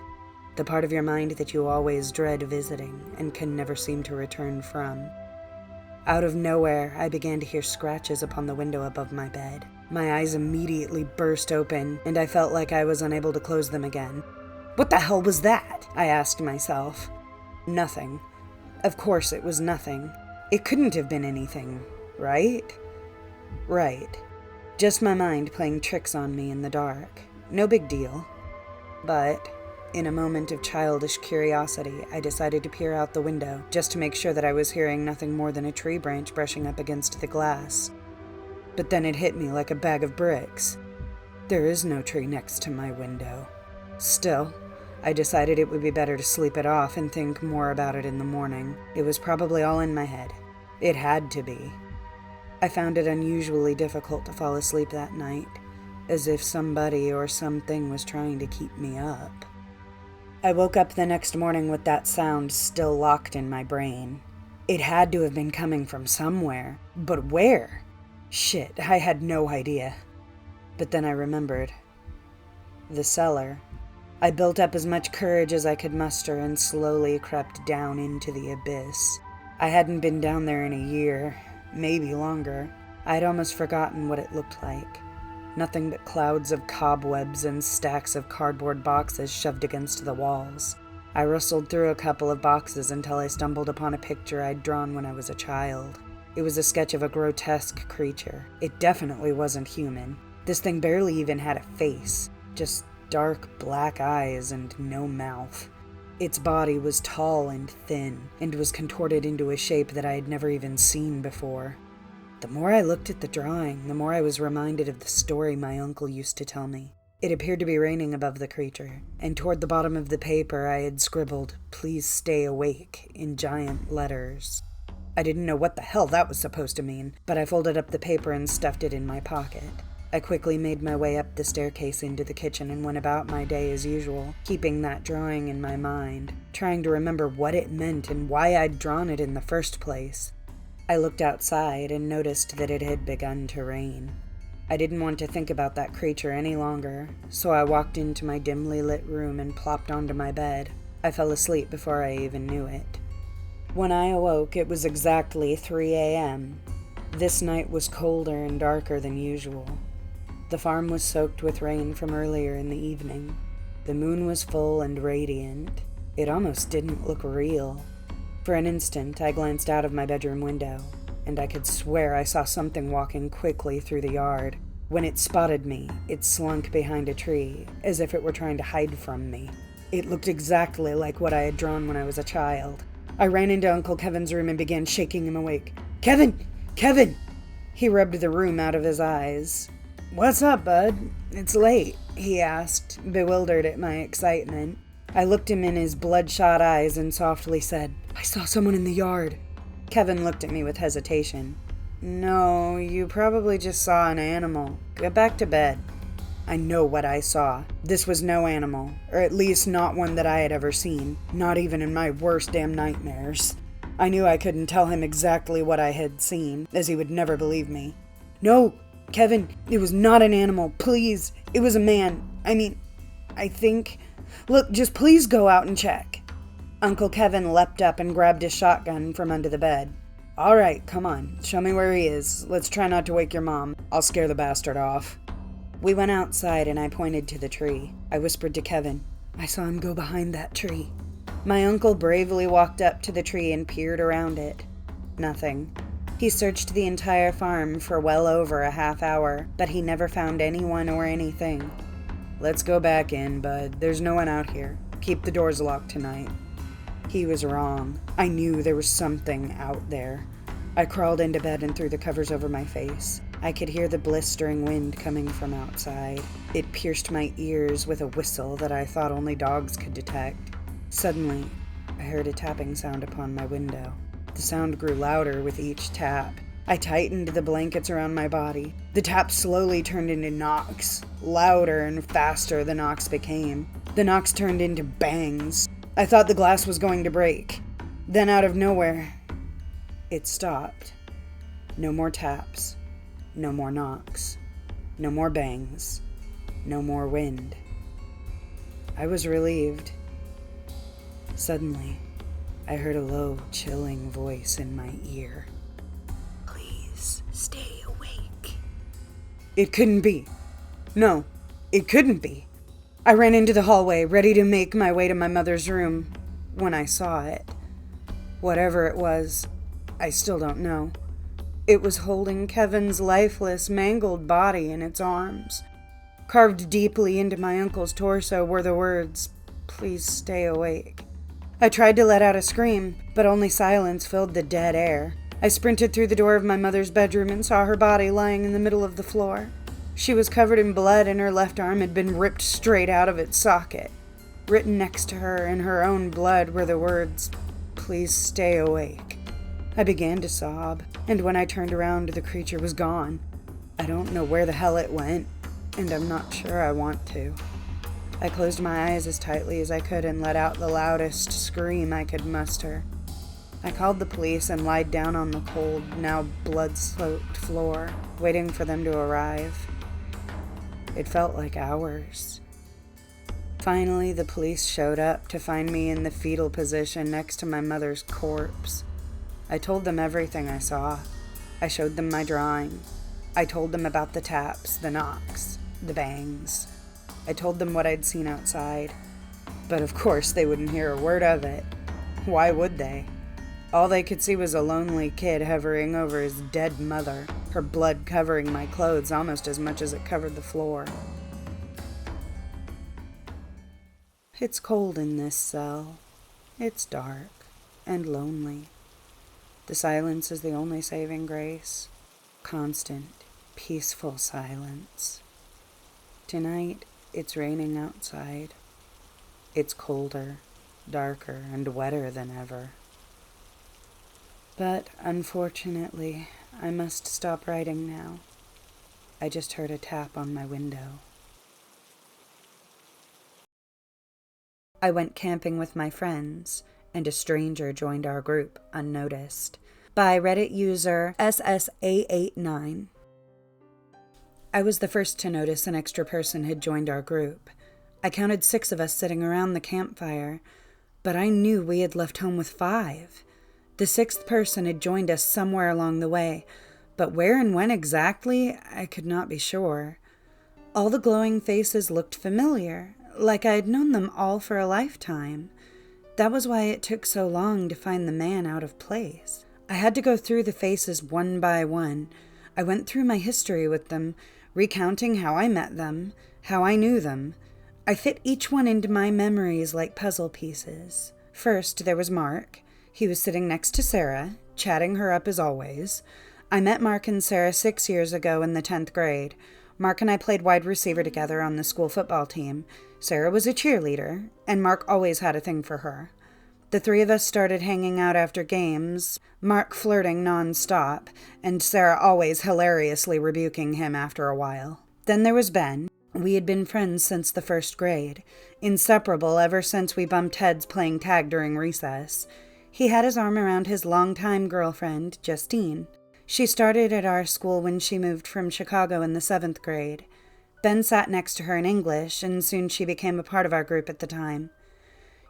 the part of your mind that you always dread visiting and can never seem to return from. Out of nowhere, I began to hear scratches upon the window above my bed. My eyes immediately burst open, and I felt like I was unable to close them again. "What the hell was that?" I asked myself. Nothing. Of course it was nothing. It couldn't have been anything, right? Right. Just my mind playing tricks on me in the dark. No big deal. But, in a moment of childish curiosity, I decided to peer out the window, just to make sure that I was hearing nothing more than a tree branch brushing up against the glass. But then it hit me like a bag of bricks. There is no tree next to my window. Still, I decided it would be better to sleep it off and think more about it in the morning. It was probably all in my head. It had to be. I found it unusually difficult to fall asleep that night, as if somebody or something was trying to keep me up. I woke up the next morning with that sound still locked in my brain. It had to have been coming from somewhere, but where? Shit, I had no idea. But then I remembered. The cellar. I built up as much courage as I could muster and slowly crept down into the abyss. I hadn't been down there in a year. Maybe longer. I'd almost forgotten what it looked like. Nothing but clouds of cobwebs and stacks of cardboard boxes shoved against the walls. I rustled through a couple of boxes until I stumbled upon a picture I'd drawn when I was a child. It was a sketch of a grotesque creature. It definitely wasn't human. This thing barely even had a face, just dark black eyes and no mouth. Its body was tall and thin, and was contorted into a shape that I had never even seen before. The more I looked at the drawing, the more I was reminded of the story my uncle used to tell me. It appeared to be raining above the creature, and toward the bottom of the paper I had scribbled, "Please stay awake," in giant letters. I didn't know what the hell that was supposed to mean, but I folded up the paper and stuffed it in my pocket. I quickly made my way up the staircase into the kitchen and went about my day as usual, keeping that drawing in my mind, trying to remember what it meant and why I'd drawn it in the first place. I looked outside and noticed that it had begun to rain. I didn't want to think about that creature any longer, so I walked into my dimly lit room and plopped onto my bed. I fell asleep before I even knew it. When I awoke, it was exactly 3 a.m. This night was colder and darker than usual. The farm was soaked with rain from earlier in the evening. The moon was full and radiant. It almost didn't look real. For an instant, I glanced out of my bedroom window, and I could swear I saw something walking quickly through the yard. When it spotted me, it slunk behind a tree, as if it were trying to hide from me. It looked exactly like what I had drawn when I was a child. I ran into Uncle Kevin's room and began shaking him awake. "Kevin! Kevin!" He rubbed the rheum out of his eyes. "What's up, bud? It's late," he asked, bewildered at my excitement. I looked him in his bloodshot eyes and softly said, "I saw someone in the yard." Kevin looked at me with hesitation. "No, you probably just saw an animal. Get back to bed." I know what I saw. This was no animal, or at least not one that I had ever seen, not even in my worst damn nightmares. I knew I couldn't tell him exactly what I had seen, as he would never believe me. "No, Kevin, it was not an animal, please. It was a man. I think... Look, just please go out and check." Uncle Kevin leapt up and grabbed his shotgun from under the bed. "All right, come on. Show me where he is. Let's try not to wake your mom. I'll scare the bastard off." We went outside and I pointed to the tree. I whispered to Kevin, "I saw him go behind that tree." My uncle bravely walked up to the tree and peered around it. Nothing. He searched the entire farm for well over a half hour, but he never found anyone or anything. "Let's go back in, bud. There's no one out here. Keep the doors locked tonight." He was wrong. I knew there was something out there. I crawled into bed and threw the covers over my face. I could hear the blistering wind coming from outside. It pierced my ears with a whistle that I thought only dogs could detect. Suddenly, I heard a tapping sound upon my window. The sound grew louder with each tap. I tightened the blankets around my body. The taps slowly turned into knocks. Louder and faster the knocks became. The knocks turned into bangs. I thought the glass was going to break. Then out of nowhere, it stopped. No more taps. No more knocks. No more bangs. No more wind. I was relieved. Suddenly, I heard a low, chilling voice in my ear. "Please stay awake." It couldn't be. No, it couldn't be. I ran into the hallway, ready to make my way to my mother's room, when I saw it. Whatever it was, I still don't know. It was holding Kevin's lifeless, mangled body in its arms. Carved deeply into my uncle's torso were the words, "Please stay awake." I tried to let out a scream, but only silence filled the dead air. I sprinted through the door of my mother's bedroom and saw her body lying in the middle of the floor. She was covered in blood and her left arm had been ripped straight out of its socket. Written next to her in her own blood were the words, "Please stay awake." I began to sob, and when I turned around, the creature was gone. I don't know where the hell it went, and I'm not sure I want to. I closed my eyes as tightly as I could and let out the loudest scream I could muster. I called the police and lied down on the cold, now blood-soaked floor, waiting for them to arrive. It felt like hours. Finally, the police showed up to find me in the fetal position next to my mother's corpse. I told them everything I saw. I showed them my drawing. I told them about the taps, the knocks, the bangs. I told them what I'd seen outside. But of course they wouldn't hear a word of it. Why would they? All they could see was a lonely kid hovering over his dead mother, her blood covering my clothes almost as much as it covered the floor. It's cold in this cell. It's dark and lonely. The silence is the only saving grace. Constant, peaceful silence. Tonight, It's raining outside. It's colder, darker, and wetter than ever. But unfortunately, I must stop writing now. I just heard a tap on my window. I went camping with my friends, and a stranger joined our group unnoticed. By Reddit user SSA89. I was the first to notice an extra person had joined our group. I counted 6 of us sitting around the campfire, but I knew we had left home with 5. The 6th person had joined us somewhere along the way, but where and when exactly, I could not be sure. All the glowing faces looked familiar, like I had known them all for a lifetime. That was why it took so long to find the man out of place. I had to go through the faces one by one. I went through my history with them, recounting how I met them, how I knew them. I fit each one into my memories like puzzle pieces. First, there was Mark. He was sitting next to Sarah, chatting her up as always. I met Mark and Sarah 6 years ago in the 10th grade. Mark and I played wide receiver together on the school football team. Sarah was a cheerleader, and Mark always had a thing for her. The 3 of us started hanging out after games, Mark flirting non-stop, and Sarah always hilariously rebuking him after a while. Then there was Ben. We had been friends since the 1st grade, inseparable ever since we bumped heads playing tag during recess. He had his arm around his longtime girlfriend, Justine. She started at our school when she moved from Chicago in the 7th grade. Ben sat next to her in English, and soon she became a part of our group at the time.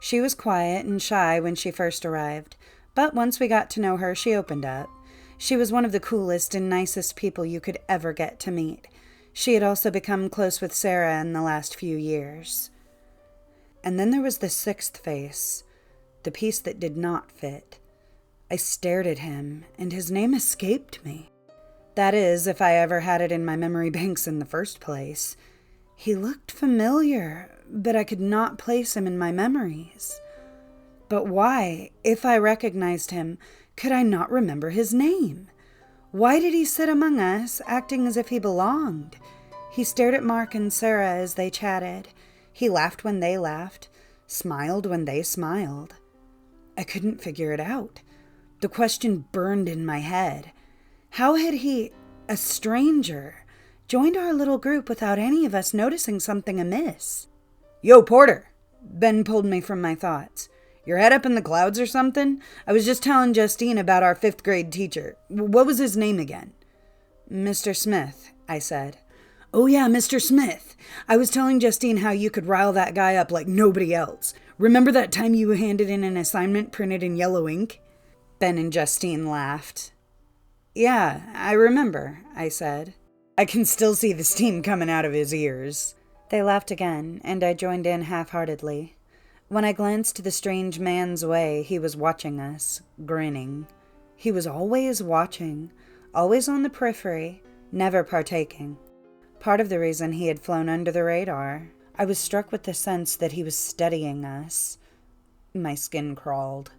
She was quiet and shy when she first arrived, but once we got to know her, she opened up. She was one of the coolest and nicest people you could ever get to meet. She had also become close with Sarah in the last few years. And then there was the 6th face, the piece that did not fit. I stared at him, and his name escaped me. That is, if I ever had it in my memory banks in the first place. He looked familiar, but I could not place him in my memories. But why, if I recognized him, could I not remember his name? Why did he sit among us, acting as if he belonged? He stared at Mark and Sarah as they chatted. He laughed when they laughed, smiled when they smiled. I couldn't figure it out. The question burned in my head. How had he, a stranger, joined our little group without any of us noticing something amiss? "Yo, Porter!" Ben pulled me from my thoughts. "Your head up in the clouds or something? I was just telling Justine about our 5th grade teacher. What was his name again?" "Mr. Smith," I said. "Oh yeah, Mr. Smith. I was telling Justine how you could rile that guy up like nobody else. Remember that time you handed in an assignment printed in yellow ink?" Ben and Justine laughed. "Yeah, I remember," I said. "I can still see the steam coming out of his ears." They laughed again, and I joined in half-heartedly. When I glanced the strange man's way, he was watching us, grinning. He was always watching, always on the periphery, never partaking. Part of the reason he had flown under the radar. I was struck with the sense that he was studying us. My skin crawled.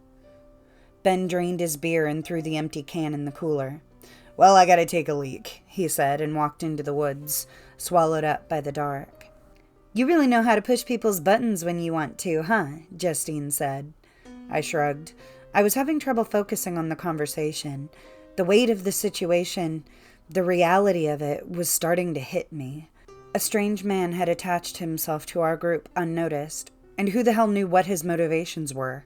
Ben drained his beer and threw the empty can in the cooler. "Well, I gotta take a leak," he said, and walked into the woods, swallowed up by the dark. "You really know how to push people's buttons when you want to, huh?" Justine said. I shrugged. I was having trouble focusing on the conversation. The weight of the situation, the reality of it, was starting to hit me. A strange man had attached himself to our group unnoticed, and who the hell knew what his motivations were?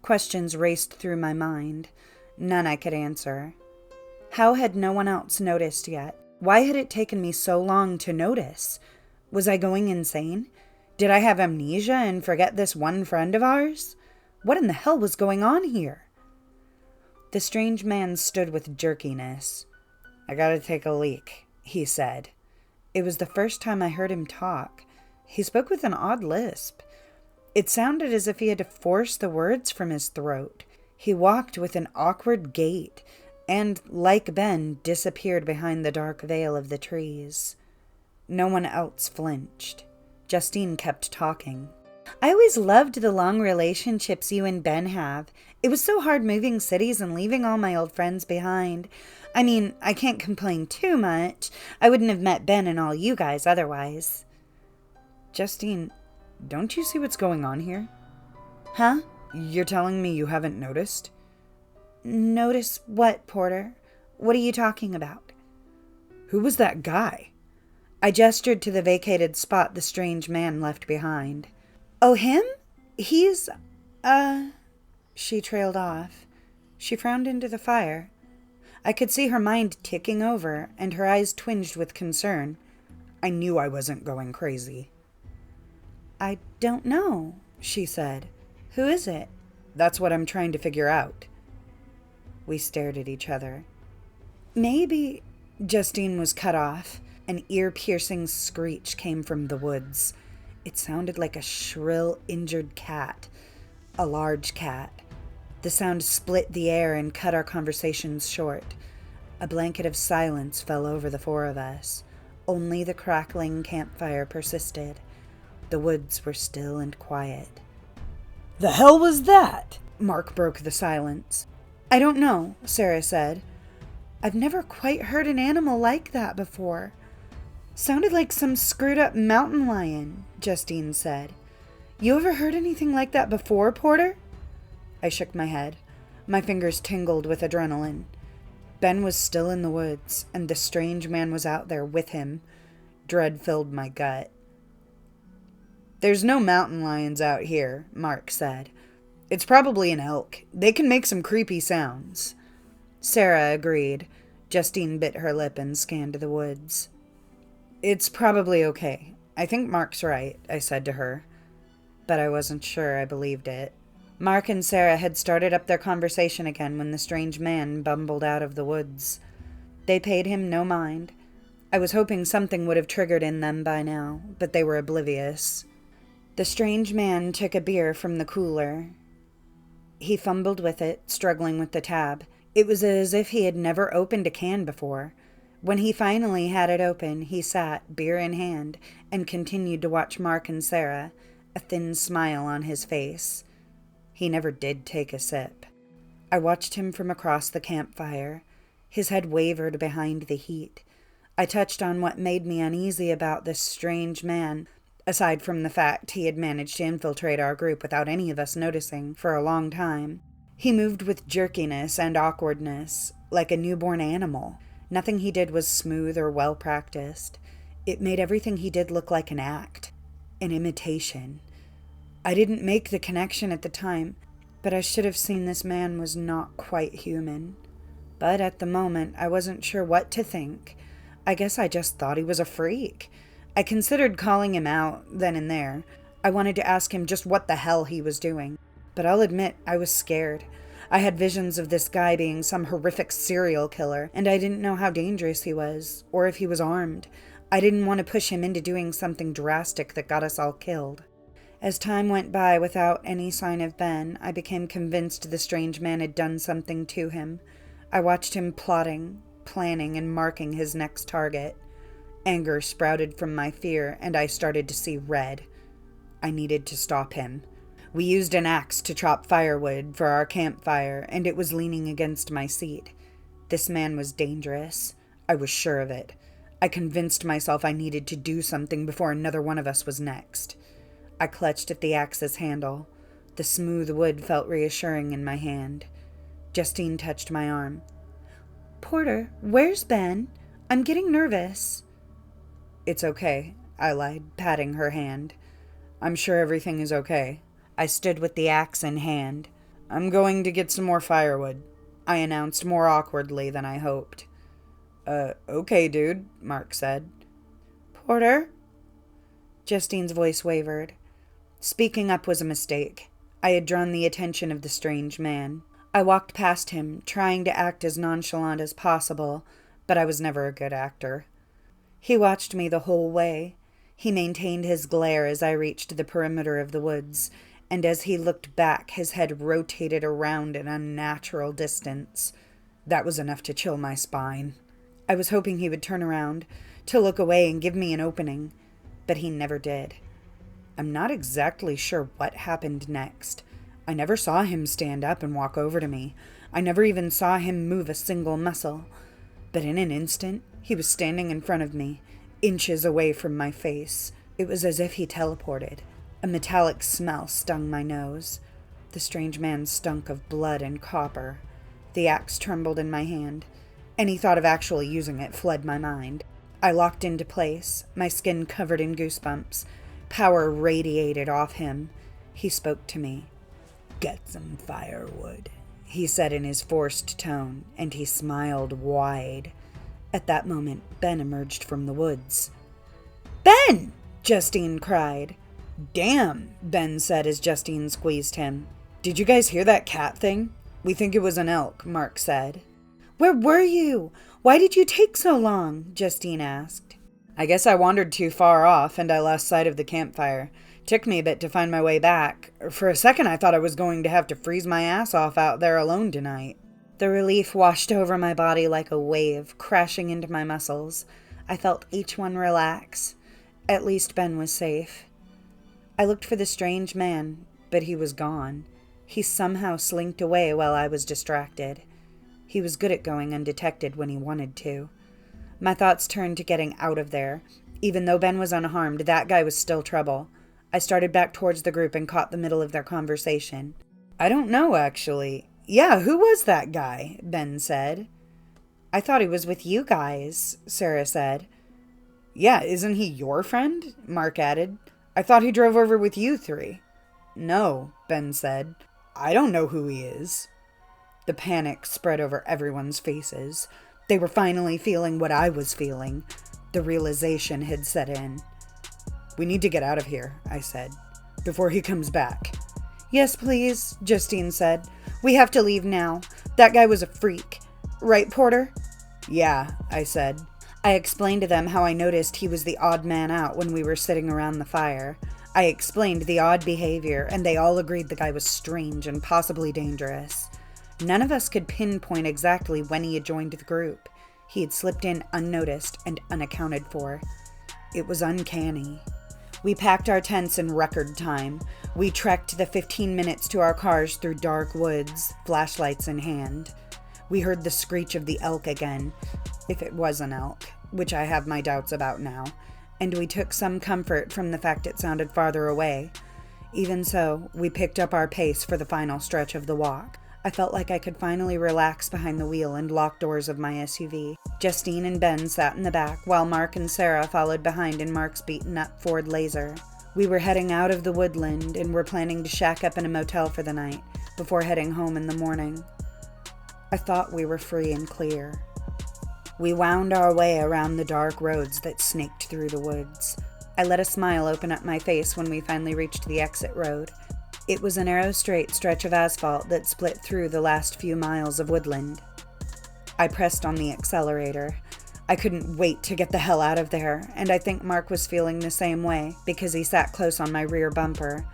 Questions raced through my mind. None I could answer. How had no one else noticed yet? Why had it taken me so long to notice? Was I going insane? Did I have amnesia and forget this one friend of ours? What in the hell was going on here? The strange man stood with jerkiness. "I gotta take a leak," he said. It was the first time I heard him talk. He spoke with an odd lisp. It sounded as if he had to force the words from his throat. He walked with an awkward gait and, like Ben, disappeared behind the dark veil of the trees. No one else flinched. Justine kept talking. "I always loved the long relationships you and Ben have. It was so hard moving cities and leaving all my old friends behind. I mean, I can't complain too much. I wouldn't have met Ben and all you guys otherwise." Justine, don't you see what's going on here? Huh? You're telling me you haven't noticed? Notice what, Porter? What are you talking about? Who was that guy? I gestured to the vacated spot the strange man left behind. Oh, him? He's, She trailed off. She frowned into the fire. I could see her mind ticking over, and her eyes twinged with concern. I knew I wasn't going crazy. I don't know, she said. Who is it? That's what I'm trying to figure out. We stared at each other. Maybe... Justine was cut off. An ear-piercing screech came from the woods. It sounded like a shrill, injured cat. A large cat. The sound split the air and cut our conversations short. A blanket of silence fell over the four of us. Only the crackling campfire persisted. The woods were still and quiet. The hell was that? Mark broke the silence. I don't know, Sarah said. I've never quite heard an animal like that before. Sounded like some screwed-up mountain lion, Justine said. You ever heard anything like that before, Porter? I shook my head. My fingers tingled with adrenaline. Ben was still in the woods, and the strange man was out there with him. Dread filled my gut. There's no mountain lions out here, Mark said. It's probably an elk. They can make some creepy sounds. Sarah agreed. Justine bit her lip and scanned the woods. It's probably okay. I think Mark's right, I said to her. But I wasn't sure I believed it. Mark and Sarah had started up their conversation again when the strange man bumbled out of the woods. They paid him no mind. I was hoping something would have triggered in them by now, but they were oblivious. The strange man took a beer from the cooler. He fumbled with it, struggling with the tab. It was as if he had never opened a can before. When he finally had it open, he sat, beer in hand, and continued to watch Mark and Sarah, a thin smile on his face. He never did take a sip. I watched him from across the campfire. His head wavered behind the heat. I touched on what made me uneasy about this strange man, aside from the fact he had managed to infiltrate our group without any of us noticing for a long time. He moved with jerkiness and awkwardness, like a newborn animal. Nothing he did was smooth or well-practiced. It made everything he did look like an act, an imitation. I didn't make the connection at the time, but I should have seen this man was not quite human. But at the moment, I wasn't sure what to think. I guess I just thought he was a freak. I considered calling him out then and there. I wanted to ask him just what the hell he was doing. But I'll admit, I was scared. I had visions of this guy being some horrific serial killer, and I didn't know how dangerous he was, or if he was armed. I didn't want to push him into doing something drastic that got us all killed. As time went by without any sign of Ben, I became convinced the strange man had done something to him. I watched him plotting, planning, and marking his next target. Anger sprouted from my fear, and I started to see red. I needed to stop him. We used an axe to chop firewood for our campfire, and it was leaning against my seat. This man was dangerous. I was sure of it. I convinced myself I needed to do something before another one of us was next. I clutched at the axe's handle. The smooth wood felt reassuring in my hand. Justine touched my arm. Porter, where's Ben? I'm getting nervous. It's okay, I lied, patting her hand. I'm sure everything is okay. I stood with the axe in hand. I'm going to get some more firewood, I announced more awkwardly than I hoped. Okay, dude, Mark said. Porter? Justine's voice wavered. Speaking up was a mistake. I had drawn the attention of the strange man. I walked past him, trying to act as nonchalant as possible, but I was never a good actor. He watched me the whole way. He maintained his glare as I reached the perimeter of the woods, and as he looked back, his head rotated around an unnatural distance. That was enough to chill my spine. I was hoping he would turn around, to look away and give me an opening, but he never did. I'm not exactly sure what happened next. I never saw him stand up and walk over to me. I never even saw him move a single muscle. But in an instant, he was standing in front of me, inches away from my face, It was as if he teleported. A metallic smell stung my nose. The strange man stunk of blood and copper. The axe trembled in my hand. Any thought of actually using it fled my mind. I locked into place, my skin covered in goosebumps. Power radiated off him. He spoke to me. "Get some firewood," he said in his forced tone, and he smiled wide. At that moment, Ben emerged from the woods. "Ben!" Justine cried. "Damn," Ben said as Justine squeezed him. "Did you guys hear that cat thing?" "We think it was an elk," Mark said. "Where were you? Why did you take so long?" Justine asked. "I guess I wandered too far off, and I lost sight of the campfire. Took me a bit to find my way back. For a second I thought I was going to have to freeze my ass off out there alone tonight." The relief washed over my body like a wave, crashing into my muscles. I felt each one relax. At least Ben was safe. I looked for the strange man, but he was gone. He somehow slinked away while I was distracted. He was good at going undetected when he wanted to. My thoughts turned to getting out of there. Even though Ben was unharmed, that guy was still trouble. I started back towards the group and caught the middle of their conversation. "I don't know, actually. Yeah, who was that guy?" Ben said. "I thought he was with you guys," Sarah said. "Yeah, isn't he your friend?" Mark added. "I thought he drove over with you three." "No," Ben said. "I don't know who he is." The panic spread over everyone's faces. They were finally feeling what I was feeling. The realization had set in. "We need to get out of here," I said, "before he comes back." "Yes, please," Justine said. "We have to leave now. That guy was a freak. Right, Porter?" "Yeah," I said. I explained to them how I noticed he was the odd man out when we were sitting around the fire. I explained the odd behavior, and they all agreed the guy was strange and possibly dangerous. None of us could pinpoint exactly when he had joined the group. He had slipped in unnoticed and unaccounted for. It was uncanny. We packed our tents in record time. We trekked the 15 minutes to our cars through dark woods, flashlights in hand. We heard the screech of the elk again, if it was an elk, which I have my doubts about now, and we took some comfort from the fact it sounded farther away. Even so, we picked up our pace for the final stretch of the walk. I felt like I could finally relax behind the wheel and locked doors of my SUV. Justine and Ben sat in the back, while Mark and Sarah followed behind in Mark's beaten-up Ford Laser. We were heading out of the woodland and were planning to shack up in a motel for the night, before heading home in the morning. I thought we were free and clear. We wound our way around the dark roads that snaked through the woods. I let a smile open up my face when we finally reached the exit road. It was a narrow, straight stretch of asphalt that split through the last few miles of woodland. I pressed on the accelerator. I couldn't wait to get the hell out of there, and I think Mark was feeling the same way, because he sat close on my rear bumper.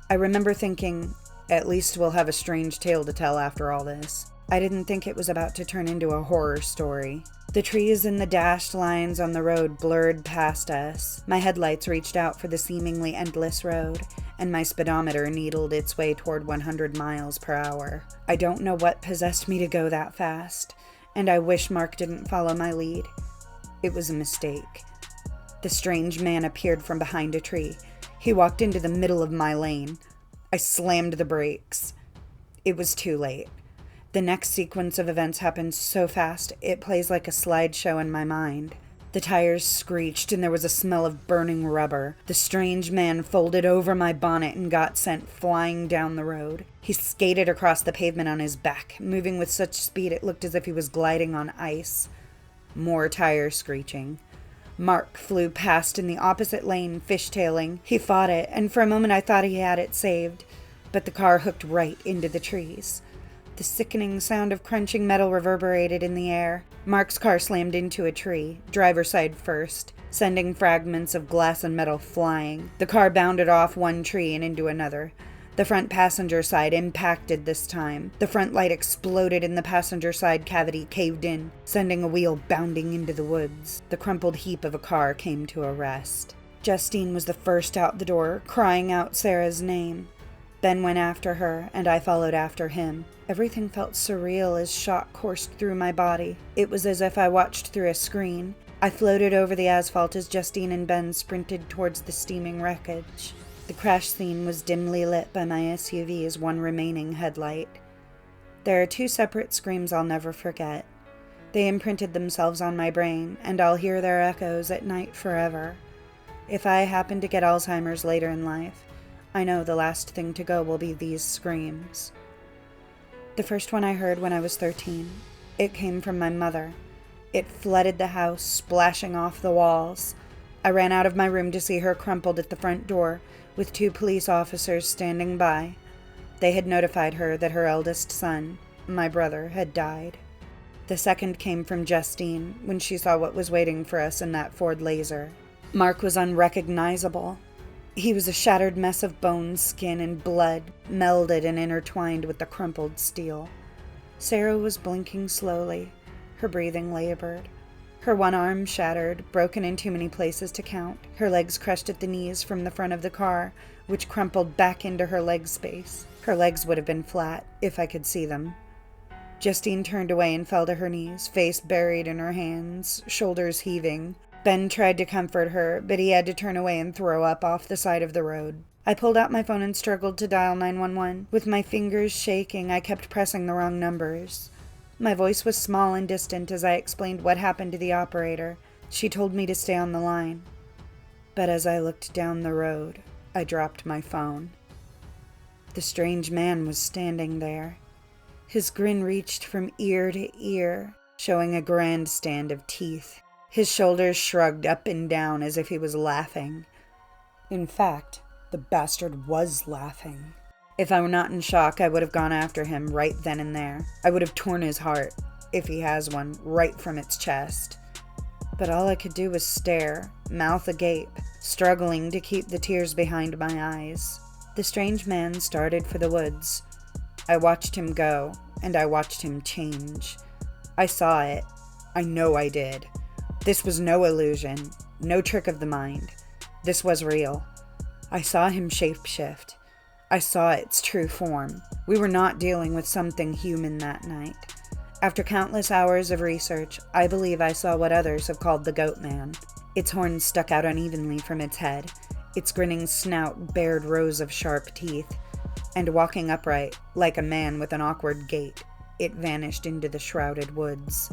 I remember thinking, at least we'll have a strange tale to tell after all this. I didn't think it was about to turn into a horror story. The trees and the dashed lines on the road blurred past us. My headlights reached out for the seemingly endless road, and my speedometer needled its way toward 100 miles per hour. I don't know what possessed me to go that fast, and I wish Mark didn't follow my lead. It was a mistake. The strange man appeared from behind a tree. He walked into the middle of my lane. I slammed the brakes. It was too late. The next sequence of events happened so fast, it plays like a slideshow in my mind. The tires screeched and there was a smell of burning rubber. The strange man folded over my bonnet and got sent flying down the road. He skated across the pavement on his back, moving with such speed it looked as if he was gliding on ice. More tire screeching. Mark flew past in the opposite lane, fishtailing. He fought it, and for a moment I thought he had it saved, but the car hooked right into the trees. The sickening sound of crunching metal reverberated in the air. Mark's car slammed into a tree, driver's side first, sending fragments of glass and metal flying. The car bounded off one tree and into another. The front passenger side impacted this time. The front light exploded and the passenger side cavity caved in, sending a wheel bounding into the woods. The crumpled heap of a car came to a rest. Justine was the first out the door, crying out Sarah's name. Ben went after her, and I followed after him. Everything felt surreal as shock coursed through my body. It was as if I watched through a screen. I floated over the asphalt as Justine and Ben sprinted towards the steaming wreckage. The crash scene was dimly lit by my SUV's one remaining headlight. There are 2 separate screams I'll never forget. They imprinted themselves on my brain, and I'll hear their echoes at night forever. If I happen to get Alzheimer's later in life, I know the last thing to go will be these screams. The first one I heard when I was 13. It came from my mother. It flooded the house, splashing off the walls. I ran out of my room to see her crumpled at the front door, with 2 police officers standing by. They had notified her that her eldest son, my brother, had died. The second came from Justine when she saw what was waiting for us in that Ford Laser. Mark was unrecognizable. He was a shattered mess of bones, skin, and blood, melded and intertwined with the crumpled steel. Sarah was blinking slowly, her breathing labored. Her one arm shattered, broken in too many places to count, her legs crushed at the knees from the front of the car, which crumpled back into her leg space. Her legs would have been flat, if I could see them. Justine turned away and fell to her knees, face buried in her hands, shoulders heaving. Ben tried to comfort her, but he had to turn away and throw up off the side of the road. I pulled out my phone and struggled to dial 911. With my fingers shaking, I kept pressing the wrong numbers. My voice was small and distant as I explained what happened to the operator. She told me to stay on the line. But as I looked down the road, I dropped my phone. The strange man was standing there. His grin reached from ear to ear, showing a grandstand of teeth. His shoulders shrugged up and down as if he was laughing. In fact, the bastard was laughing. If I were not in shock, I would have gone after him right then and there. I would have torn his heart, if he has one, right from its chest. But all I could do was stare, mouth agape, struggling to keep the tears behind my eyes. The strange man started for the woods. I watched him go, and I watched him change. I saw it. I know I did. This was no illusion, no trick of the mind. This was real. I saw him shapeshift. I saw its true form. We were not dealing with something human that night. After countless hours of research, I believe I saw what others have called the Goat Man. Its horns stuck out unevenly from its head. Its grinning snout bared rows of sharp teeth. And walking upright, like a man with an awkward gait, it vanished into the shrouded woods.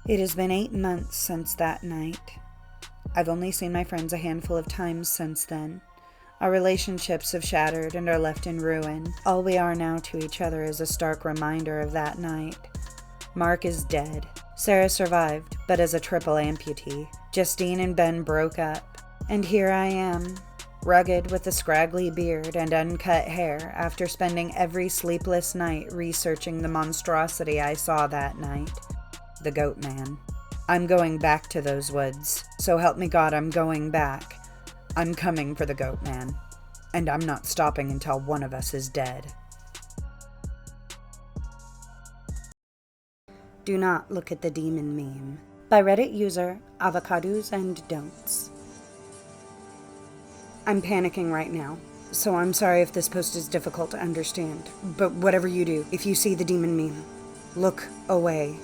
It has been 8 months since that night. I've only seen my friends a handful of times since then. Our relationships have shattered and are left in ruin. All we are now to each other is a stark reminder of that night. Mark is dead. Sarah survived, but as a triple amputee. Justine and Ben broke up. And here I am, rugged with a scraggly beard and uncut hair after spending every sleepless night researching the monstrosity I saw that night. The Goat Man. I'm going back to those woods. So help me God, I'm going back. I'm coming for the Goat Man. And I'm not stopping until one of us is dead. Do not look at the demon meme. By Reddit user Avocados and Don'ts. I'm panicking right now, so I'm sorry if this post is difficult to understand. But whatever you do, if you see the demon meme, look away.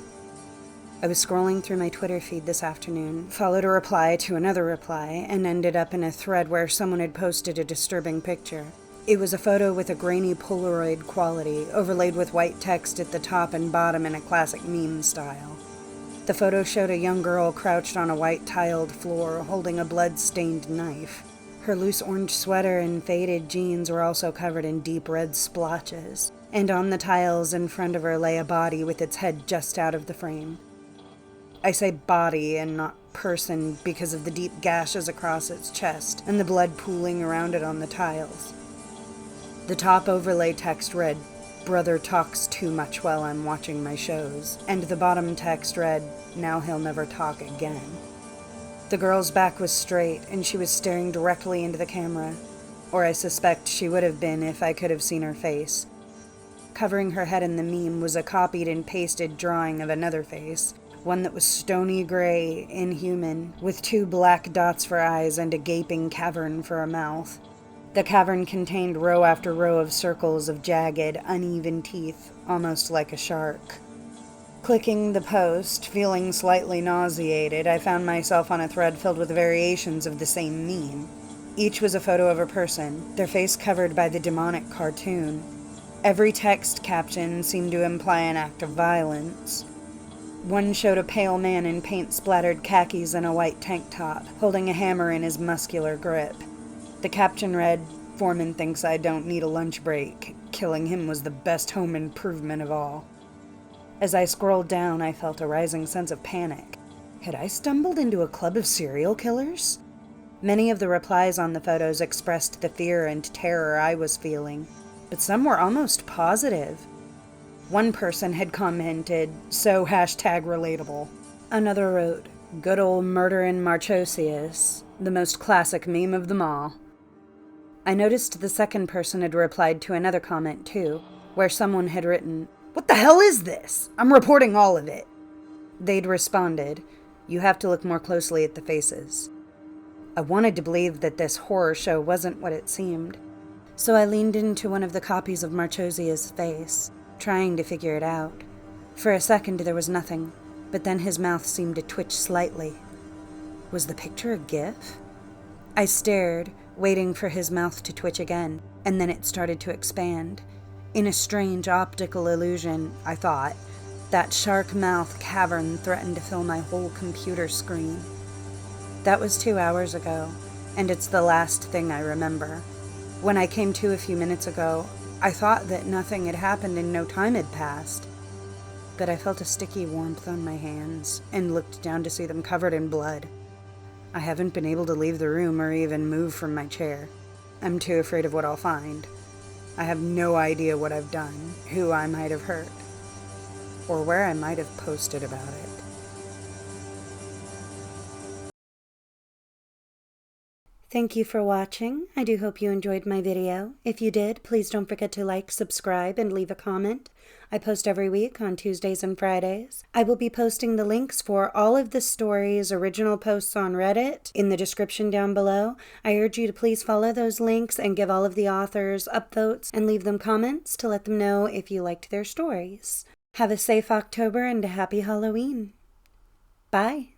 I was scrolling through my Twitter feed this afternoon, followed a reply to another reply, and ended up in a thread where someone had posted a disturbing picture. It was a photo with a grainy Polaroid quality, overlaid with white text at the top and bottom in a classic meme style. The photo showed a young girl crouched on a white tiled floor, holding a blood-stained knife. Her loose orange sweater and faded jeans were also covered in deep red splotches, and on the tiles in front of her lay a body with its head just out of the frame. I say body and not person because of the deep gashes across its chest and the blood pooling around it on the tiles. The top overlay text read, "Brother talks too much while I'm watching my shows," and the bottom text read, "Now he'll never talk again." The girl's back was straight, and she was staring directly into the camera, or I suspect she would have been if I could have seen her face. Covering her head in the meme was a copied and pasted drawing of another face, one that was stony gray, inhuman, with 2 black dots for eyes and a gaping cavern for a mouth. The cavern contained row after row of circles of jagged, uneven teeth, almost like a shark. Clicking the post, feeling slightly nauseated, I found myself on a thread filled with variations of the same meme. Each was a photo of a person, their face covered by the demonic cartoon. Every text caption seemed to imply an act of violence. One showed a pale man in paint-splattered khakis and a white tank top, holding a hammer in his muscular grip. The caption read, "Foreman thinks I don't need a lunch break. Killing him was the best home improvement of all." As I scrolled down, I felt a rising sense of panic. Had I stumbled into a club of serial killers? Many of the replies on the photos expressed the fear and terror I was feeling, but some were almost positive. One person had commented, "So #relatable." Another wrote, "Good old murderin' Marchosius, the most classic meme of them all." I noticed the second person had replied to another comment too, where someone had written, "What the hell is this? I'm reporting all of it." They'd responded, "You have to look more closely at the faces." I wanted to believe that this horror show wasn't what it seemed, so I leaned into one of the copies of Marchosius' face, trying to figure it out. For a second there was nothing, but then his mouth seemed to twitch slightly. Was the picture a GIF? I stared, waiting for his mouth to twitch again, and then it started to expand. In a strange optical illusion, I thought, that shark mouth cavern threatened to fill my whole computer screen. That was 2 hours ago, and it's the last thing I remember. When I came to a few minutes ago, I thought that nothing had happened and no time had passed. But I felt a sticky warmth on my hands and looked down to see them covered in blood. I haven't been able to leave the room or even move from my chair. I'm too afraid of what I'll find. I have no idea what I've done, who I might have hurt, or where I might have posted about it. Thank you for watching. I do hope you enjoyed my video. If you did, please don't forget to like, subscribe, and leave a comment. I post every week on Tuesdays and Fridays. I will be posting the links for all of the stories' original posts on Reddit in the description down below. I urge you to please follow those links and give all of the authors upvotes and leave them comments to let them know if you liked their stories. Have a safe October and a happy Halloween. Bye.